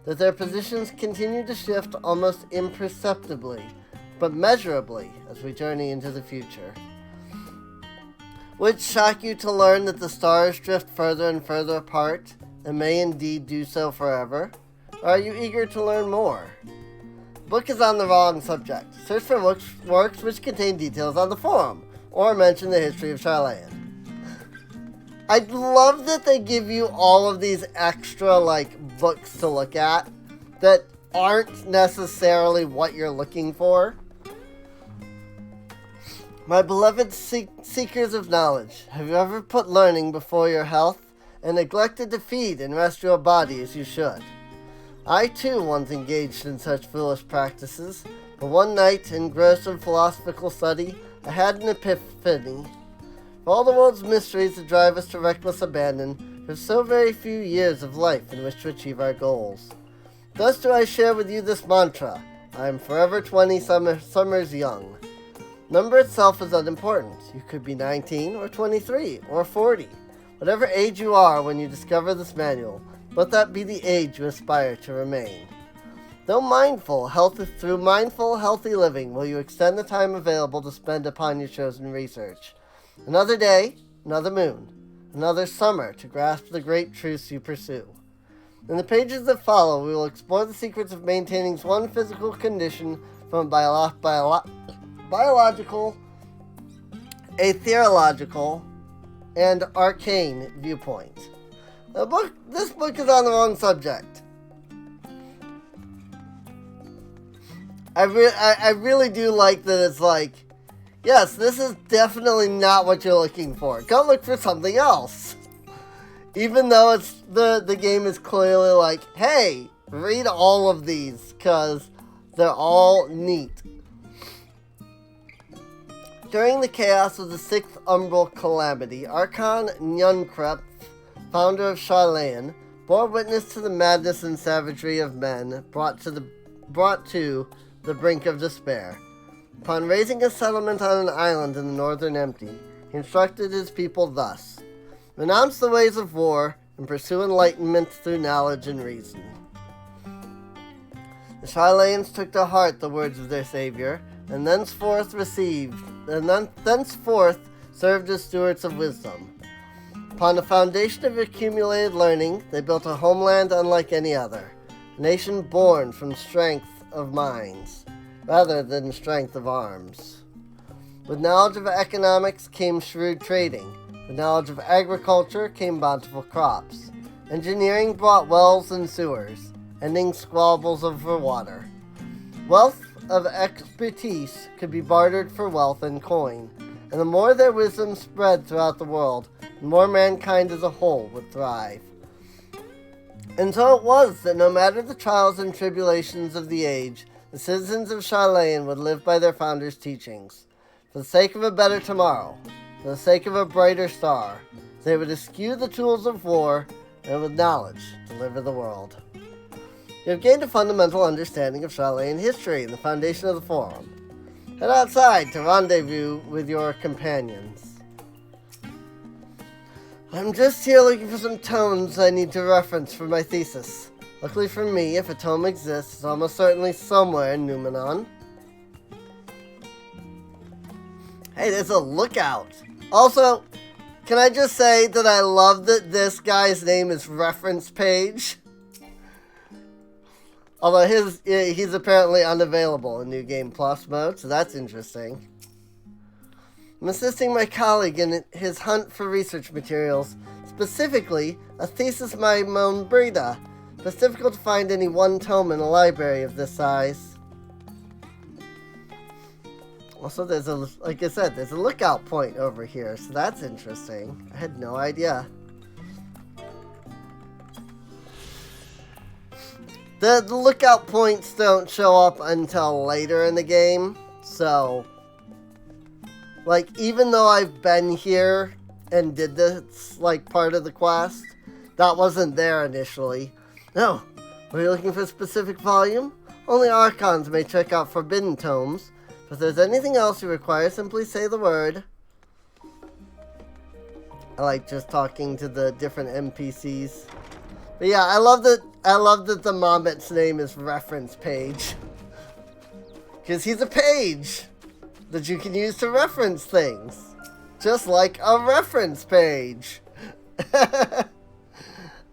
that their positions continue to shift almost imperceptibly, but measurably as we journey into the future? Would it shock you to learn that the stars drift further and further apart, and may indeed do so forever? Or are you eager to learn more? The book is on the wrong subject. Search for works which contain details on the Forum, or mention the history of Sharlayan. I love that they give you all of these extra, books to look at that aren't necessarily what you're looking for. My beloved seekers of knowledge, have you ever put learning before your health and neglected to feed and rest your body as you should? I too once engaged in such foolish practices, but one night, engrossed in philosophical study, I had an epiphany. For all the world's mysteries that drive us to reckless abandon, there's so very few years of life in which to achieve our goals. Thus do I share with you this mantra: I am forever 20 summers young. Number itself is unimportant. You could be 19 or 23 or 40. Whatever age you are when you discover this manual, let that be the age you aspire to remain. Through mindful, healthy living will you extend the time available to spend upon your chosen research. Another day, another moon, another summer to grasp the great truths you pursue. In the pages that follow, we will explore the secrets of maintaining one physical condition from a biological, aetheriological, and arcane viewpoint. This book is on the wrong subject. I really do like that it's like, yes, this is definitely not what you're looking for. Go look for something else. Even though it's the game is clearly like, hey, read all of these, because they're all neat. During the chaos of the 6th Umbral Calamity, Archon Nyunkrep, founder of Sharlayan, bore witness to the madness and savagery of men brought to the brink of despair. Upon raising a settlement on an island in the Northern Empty, he instructed his people thus: renounce the ways of war and pursue enlightenment through knowledge and reason. The Sharlayans took to heart the words of their savior, and thenceforth served as stewards of wisdom. Upon a foundation of accumulated learning, they built a homeland unlike any other, a nation born from strength of minds, rather than strength of arms. With knowledge of economics came shrewd trading. With knowledge of agriculture came bountiful crops. Engineering brought wells and sewers, ending squabbles over water. Wealth of expertise could be bartered for wealth and coin, and the more their wisdom spread throughout the world, the more mankind as a whole would thrive. And so it was that no matter the trials and tribulations of the age, the citizens of Sharlayan would live by their founders' teachings. For the sake of a better tomorrow, for the sake of a brighter star, they would eschew the tools of war, and with knowledge deliver the world. You have gained a fundamental understanding of Sharlayan history and the foundation of the Forum. Head outside to rendezvous with your companions. I'm just here looking for some tomes I need to reference for my thesis. Luckily for me, if a tome exists, it's almost certainly somewhere in Numenon. Hey, there's a lookout. Also, can I just say that I love that this guy's name is Reference Page? Although he's apparently unavailable in New Game Plus mode, so that's interesting. I'm assisting my colleague in his hunt for research materials, specifically a thesis Maimon-Breda. It's difficult to find any one tome in a library of this size. Also, like I said, there's a lookout point over here, so that's interesting. I had no idea. The lookout points don't show up until later in the game, so, like, even though I've been here and did this, like, part of the quest, that wasn't there initially. No, were you looking for a specific volume? Only Archons may check out forbidden tomes, but if there's anything else you require, simply say the word. I like just talking to the different NPCs. But yeah, I love that the Mombit's name is Reference Page. Because he's a page that you can use to reference things. Just like a reference page.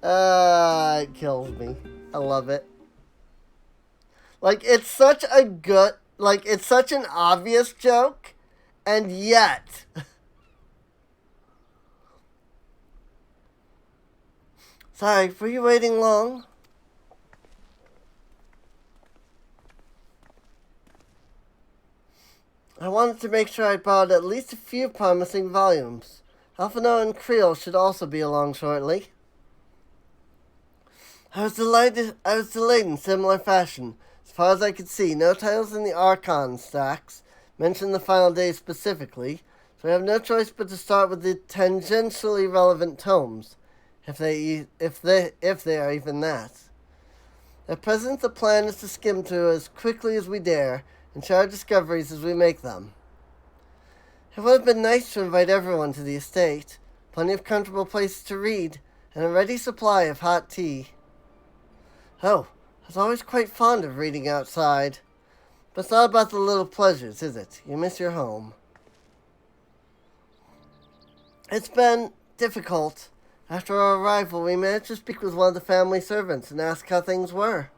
It kills me. I love it. Like, it's such a good, like, it's such an obvious joke, and yet... Sorry, were you waiting long? I wanted to make sure I borrowed at least a few promising volumes. Alphino and Creel should also be along shortly. I was delayed in similar fashion. As far as I could see, no titles in the Archon stacks mention the final day specifically, so I have no choice but to start with the tangentially relevant tomes. If they are even that. At present, the plan is to skim through as quickly as we dare and share our discoveries as we make them. It would have been nice to invite everyone to the estate. Plenty of comfortable places to read, and a ready supply of hot tea. Oh, I was always quite fond of reading outside. But it's not about the little pleasures, is it? You miss your home. It's been difficult. After our arrival, we managed to speak with one of the family servants and ask how things were.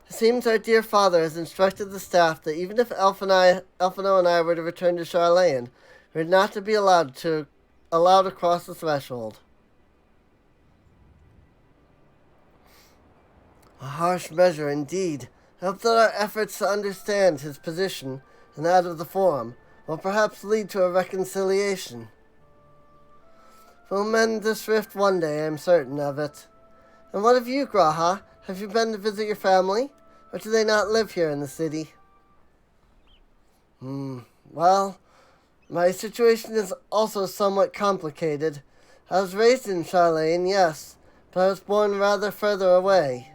It seems our dear father has instructed the staff that even if Elfino and I were to return to Charlayan, we are not to be allowed across the threshold. A harsh measure indeed. I hope that our efforts to understand his position and that of the Forum will perhaps lead to a reconciliation. We'll mend this rift one day, I am certain of it. And what of you, Graha? Have you been to visit your family? Or do they not live here in the city? Well, my situation is also somewhat complicated. I was raised in Charlayan, yes, but I was born rather further away.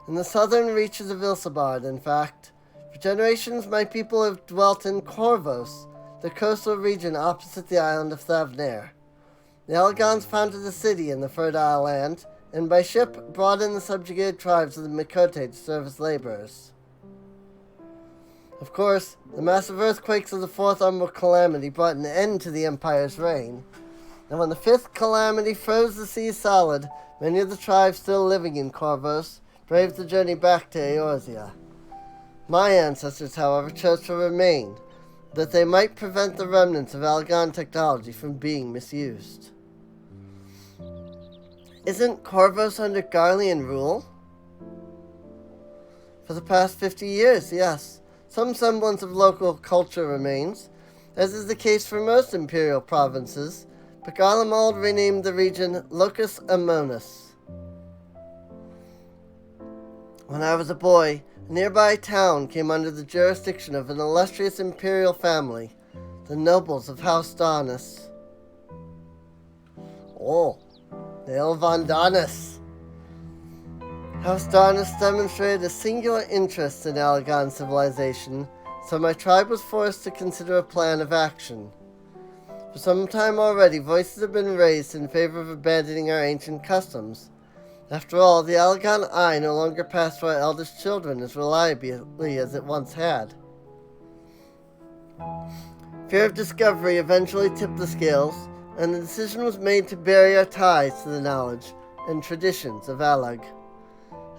In the southern reaches of Ilsabard, in fact. For generations, my people have dwelt in Corvos, the coastal region opposite the island of Thavnair. The Elegons founded a city in the fertile land, and by ship brought in the subjugated tribes of the Mikote to serve as laborers. Of course, the massive earthquakes of the Fourth Umbral Calamity brought an end to the Empire's reign, and when the Fifth Calamity froze the sea solid, many of the tribes still living in Corvos braved the journey back to Eorzea. My ancestors, however, chose to remain, that they might prevent the remnants of Algon technology from being misused. Isn't Corvos under Garlean rule? For the past 50 years, yes. Some semblance of local culture remains, as is the case for most imperial provinces, but Garlemald renamed the region Locus Amonis. When I was a boy, a nearby town came under the jurisdiction of an illustrious imperial family, the nobles of House Danis. Oh, the Elvandanis. House Danis demonstrated a singular interest in Allegan civilization, so my tribe was forced to consider a plan of action. For some time already, voices have been raised in favor of abandoning our ancient customs. After all, the Allegan Eye no longer passed to our eldest children as reliably as it once had. Fear of discovery eventually tipped the scales, and the decision was made to bury our ties to the knowledge and traditions of Allag.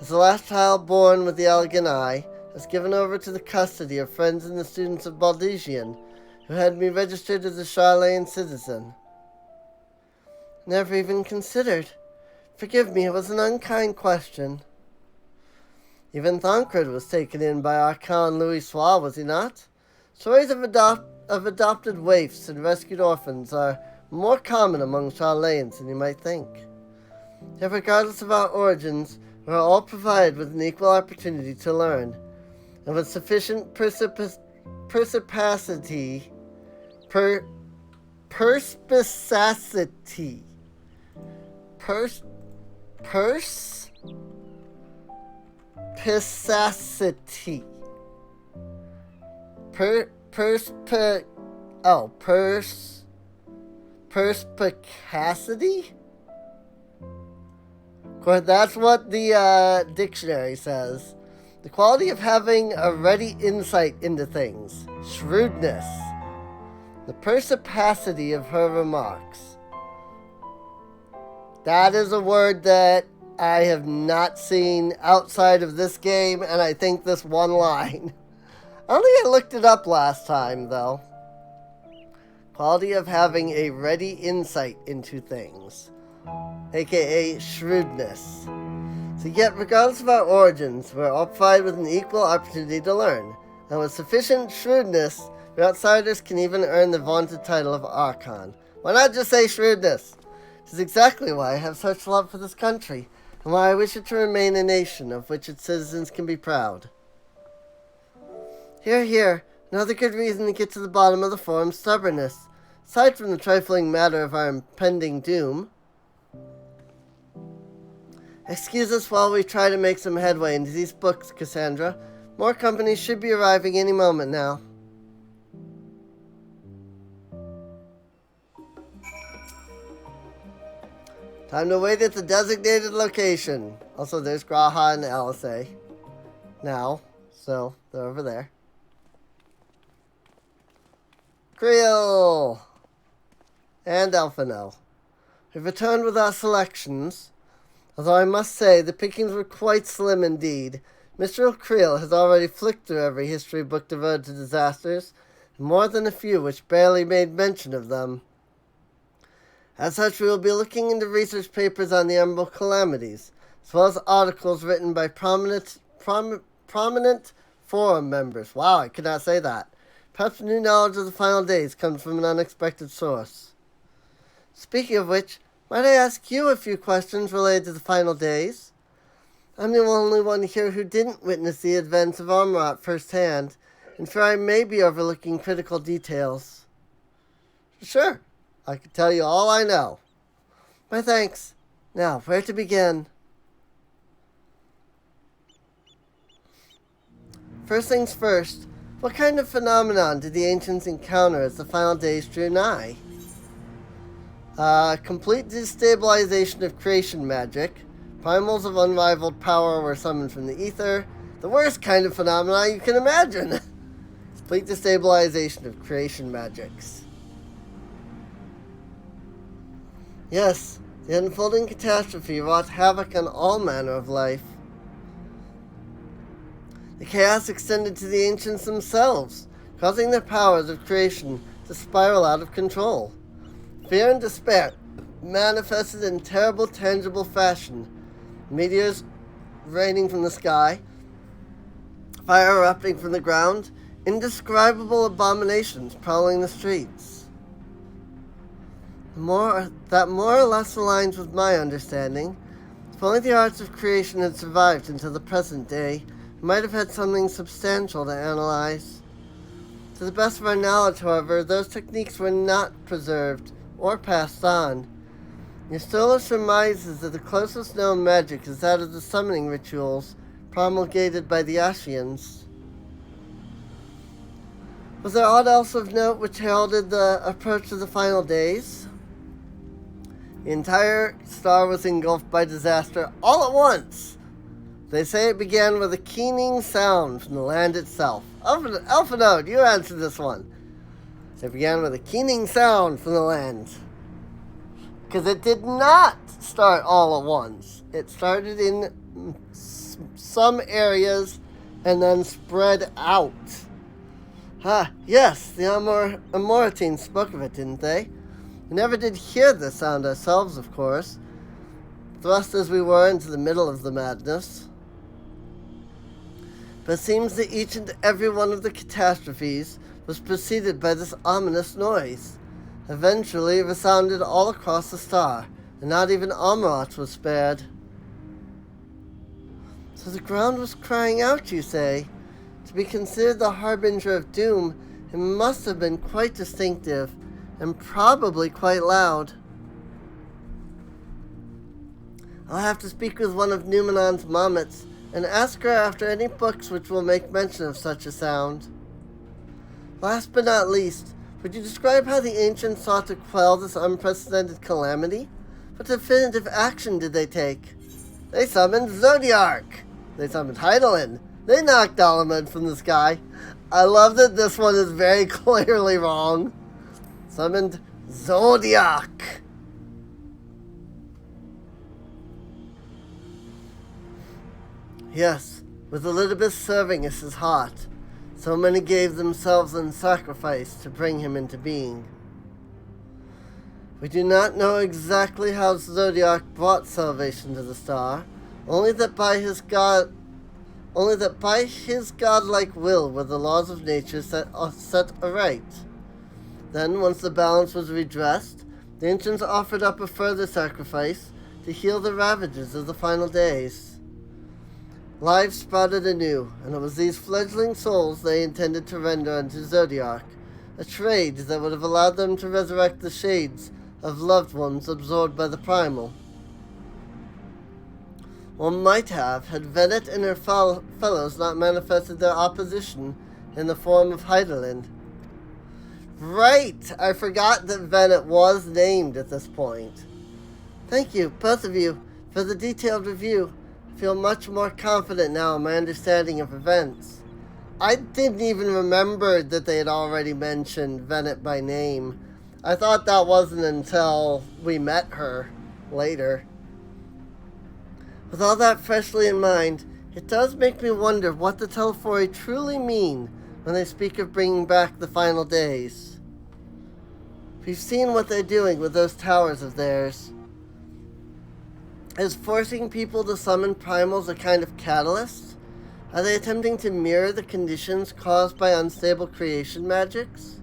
As the last child born with the Allegan Eye, I was given over to the custody of friends and the students of Baldesion, who had me registered as a Charlayan citizen. Never even considered. Forgive me, it was an unkind question. Even Thancred was taken in by Archon Louis Sois, was he not? Stories of adopted waifs and rescued orphans are more common among Charlayans than you might think. Yet regardless of our origins, we are all provided with an equal opportunity to learn, and with sufficient perspicacity perspicacity? Of course, that's what the dictionary says. The quality of having a ready insight into things. Shrewdness. The perspicacity of her remarks. That is a word that I have not seen outside of this game, and I think this one line. I don't think I looked it up last time, though. Quality of having a ready insight into things, aka shrewdness. So yet, regardless of our origins, we're all provided with an equal opportunity to learn, and with sufficient shrewdness, we outsiders can even earn the vaunted title of Archon. Why not just say shrewdness? It is exactly why I have such love for this country, and why I wish it to remain a nation of which its citizens can be proud. Here, another good reason to get to the bottom of the Forum's stubbornness, aside from the trifling matter of our impending doom. Excuse us while we try to make some headway into these books, Kassandra. More companies should be arriving any moment now. Time to wait at the designated location. Also, there's Graha and LSA. Now, so they're over there. Creel! And Elfino. We've returned with our selections. Although I must say, the pickings were quite slim indeed. Mr. Creel has already flicked through every history book devoted to disasters, and more than a few which barely made mention of them. As such, we will be looking into research papers on the Emerald Calamities, as well as articles written by prominent forum members. Wow, I could not say that. Perhaps new knowledge of the final days comes from an unexpected source. Speaking of which, might I ask you a few questions related to the final days? I'm the only one here who didn't witness the events of Armorat firsthand, and fear I may be overlooking critical details. Sure, I can tell you all I know. My thanks. Now, where to begin? First things first, what kind of phenomenon did the ancients encounter as the final days drew nigh? Complete destabilization of creation magic. Primals of unrivaled power were summoned from the ether. The worst kind of phenomenon you can imagine. Complete destabilization of creation magics. Yes, the unfolding catastrophe wrought havoc on all manner of life. The chaos extended to the ancients themselves, causing their powers of creation to spiral out of control. Fear and despair manifested in terrible, tangible fashion. Meteors raining from the sky, fire erupting from the ground, indescribable abominations prowling the streets. That more or less aligns with my understanding. If only the arts of creation had survived until the present day, we might have had something substantial to analyze. To the best of our knowledge, however, those techniques were not preserved or passed on. Ystola surmises that the closest known magic is that of the summoning rituals promulgated by the Ashians. Was there aught else of note which heralded the approach of the final days? The entire star was engulfed by disaster all at once. They say it began with a keening sound from the land itself. Elfino, you answer this one. It began with a keening sound from the land. Because it did not start all at once. It started in some areas and then spread out. Yes, the Amoratines spoke of it, didn't they? We never did hear the sound ourselves, of course, thrust as we were into the middle of the madness. But it seems that each and every one of the catastrophes was preceded by this ominous noise. Eventually, it resounded all across the star, and not even Armorat was spared. So the ground was crying out, you say? To be considered the harbinger of doom, it must have been quite distinctive, and probably quite loud. I'll have to speak with one of Numenon's Momets, and ask her after any books which will make mention of such a sound. Last but not least, would you describe how the ancients sought to quell this unprecedented calamity? What definitive action did they take? They summoned Zodiark. They summoned Heidelin. They knocked Garlemald from the sky. I love that this one is very clearly wrong. Summoned Zodiark. Yes, with Elizabeth serving as his heart, so many gave themselves in sacrifice to bring him into being. We do not know exactly how Zodiark brought salvation to the star, only that by his godlike will were the laws of nature set aright. Then, once the balance was redressed, the ancients offered up a further sacrifice to heal the ravages of the final days. Life sprouted anew, and it was these fledgling souls they intended to render unto Zodiark, a trade that would have allowed them to resurrect the shades of loved ones absorbed by the primal. One might have, had Venet and her fellows not manifested their opposition in the form of Heidelin. Right! I forgot that Venet was named at this point. Thank you, both of you, for the detailed review. I feel much more confident now in my understanding of events. I didn't even remember that they had already mentioned Venet by name. I thought that wasn't until we met her later. With all that freshly in mind, it does make me wonder what the Telephori truly mean when they speak of bringing back the final days. We've seen what they're doing with those towers of theirs. Is forcing people to summon primals a kind of catalyst? Are they attempting to mirror the conditions caused by unstable creation magics?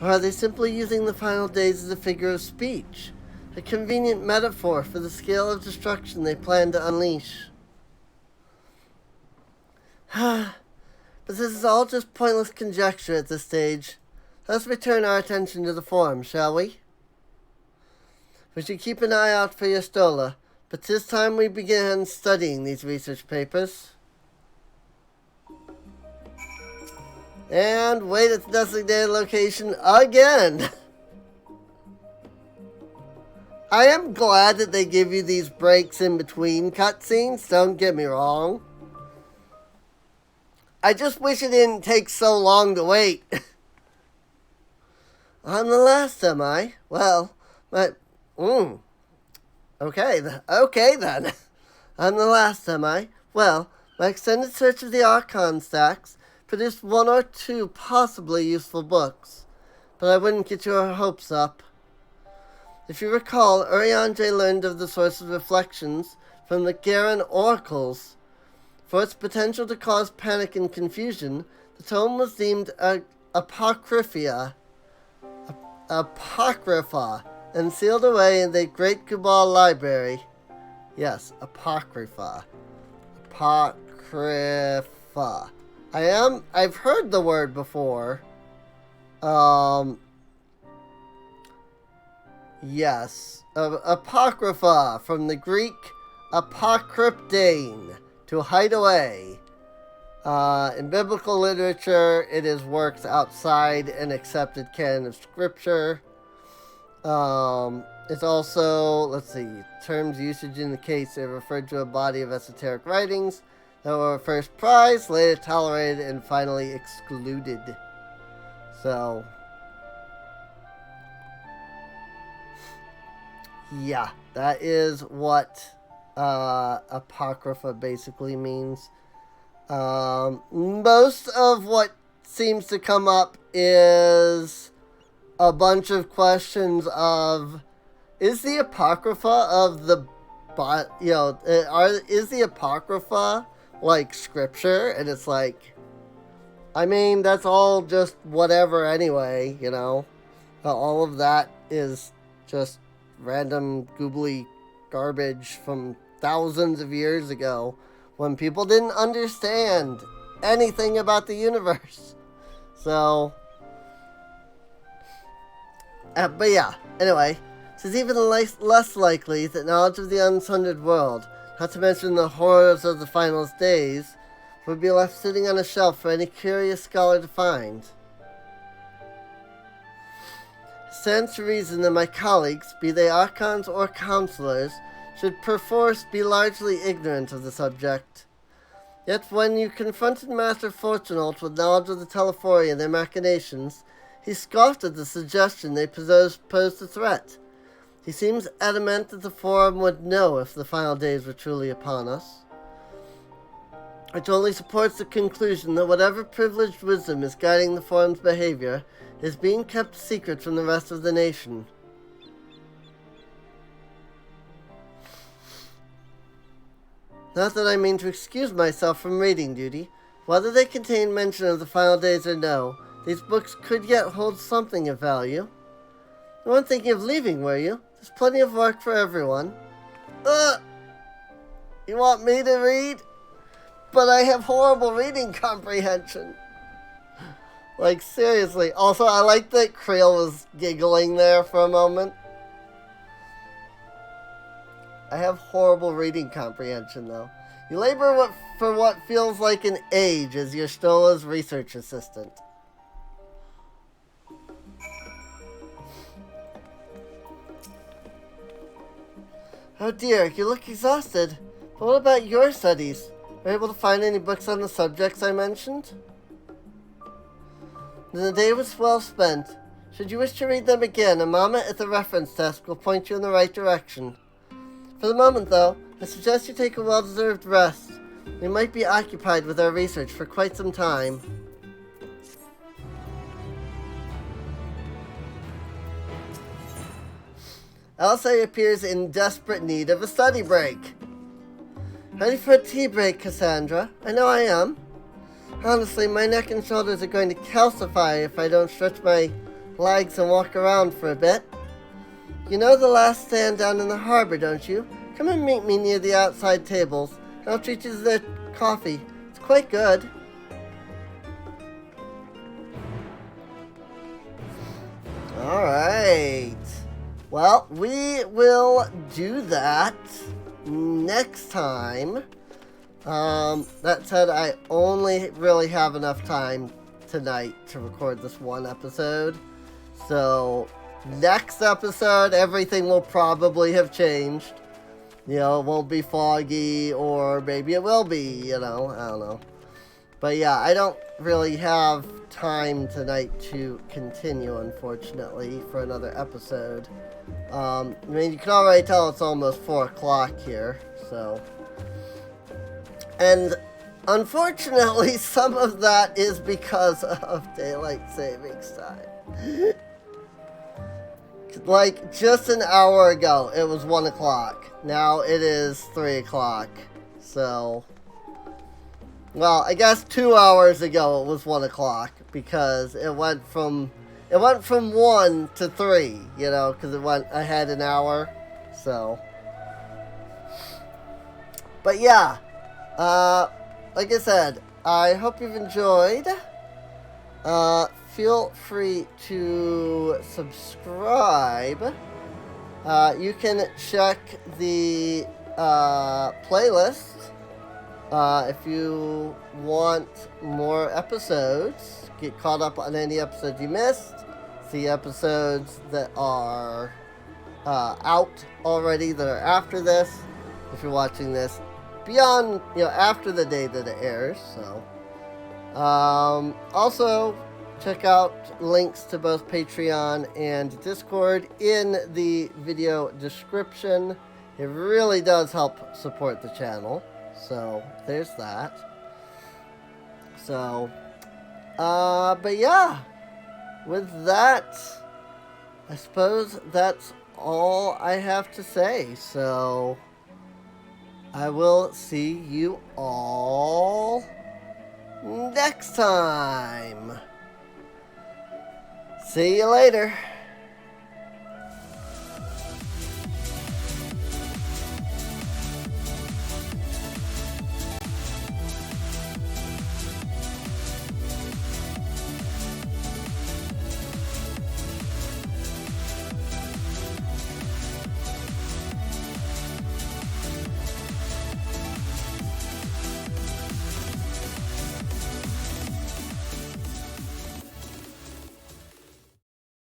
Or are they simply using the final days as a figure of speech? A convenient metaphor for the scale of destruction they plan to unleash. But this is all just pointless conjecture at this stage. Let's return our attention to the forum, shall we? We should keep an eye out for your Stola, but 'tis time we began studying these research papers. And wait at the designated location again! I am glad that they give you these breaks in between cutscenes, don't get me wrong. I just wish it didn't take so long to wait. I'm the last, am I? Well, but... Okay then. I'm the last, am I? Well, my extended search of the Archon stacks produced one or two possibly useful books, but I wouldn't get your hopes up. If you recall, Urianger learned of the source of reflections from the Garen oracles. For its potential to cause panic and confusion, the tome was deemed apocrypha, and sealed away in the Great Kubal Library. Yes, apocrypha. Apocrypha. I've heard the word before. Yes. Apocrypha, from the Greek apokryptein, to hide away. In biblical literature, it is works outside an accepted canon of scripture. It's also, let's see, terms usage in the case it referred to a body of esoteric writings that were first prized, later tolerated, and finally excluded. So, yeah, that is what Apocrypha basically means. Most of what seems to come up is a bunch of questions of, is the Apocrypha of the, is the Apocrypha like scripture? And it's like, I mean, that's all just whatever anyway, you know. All of that is just random googly garbage from thousands of years ago when people didn't understand anything about the universe. So, but yeah, anyway, it is even less likely that knowledge of the unsundered world, not to mention the horrors of the final days, would be left sitting on a shelf for any curious scholar to find. It stands to reason that my colleagues, be they archons or counselors, should perforce be largely ignorant of the subject. Yet when you confronted Master Fortunault with knowledge of the Telephori and their machinations, he scoffed at the suggestion they posed a threat. He seems adamant that the Forum would know if the final days were truly upon us. Which only supports the conclusion that whatever privileged wisdom is guiding the Forum's behavior is being kept secret from the rest of the nation. Not that I mean to excuse myself from reading duty. Whether they contain mention of the final days or no, these books could yet hold something of value. You weren't thinking of leaving, were you? There's plenty of work for everyone. You want me to read? But I have horrible reading comprehension. Like, seriously. Also, I like that Creel was giggling there for a moment. I have horrible reading comprehension, though. You labor for what feels like an age as your Stola's research assistant. Oh dear, you look exhausted. But what about your studies? Were you able to find any books on the subjects I mentioned? Then the day was well spent. Should you wish to read them again, a moment at the reference desk will point you in the right direction. For the moment, though, I suggest you take a well-deserved rest. We might be occupied with our research for quite some time. Elsa appears in desperate need of a study break. Ready for a tea break, Kassandra? I know I am. Honestly, my neck and shoulders are going to calcify if I don't stretch my legs and walk around for a bit. You know the last stand down in the harbor, don't you? Come and meet me near the outside tables. I'll treat you to their coffee. It's quite good. Alright. Well, we will do that next time. That said, I only really have enough time tonight to record this one episode. So, next episode, everything will probably have changed. You know, it won't be foggy, or maybe it will be, you know, I don't know. But yeah, I don't really have time tonight to continue, unfortunately, for another episode. I mean, you can already tell it's almost 4 o'clock here, so. And unfortunately, some of that is because of daylight savings time. Like, just an hour ago, it was 1 o'clock. Now it is 3 o'clock. So, well, I guess 2 hours ago it was 1 o'clock, because it went from 1 to 3, you know, because it went ahead an hour. So, but yeah, like I said, I hope you've enjoyed. Feel free to subscribe. You can check the playlist if you want more episodes. Get caught up on any episodes you missed. See episodes that are out already that are after this. If you're watching this beyond, you know, after the day that it airs. So, also, check out links to both Patreon and Discord in the video description. It really does help support the channel. So, there's that. So, but yeah, with that, I suppose that's all I have to say. So, I will see you all next time. See you later.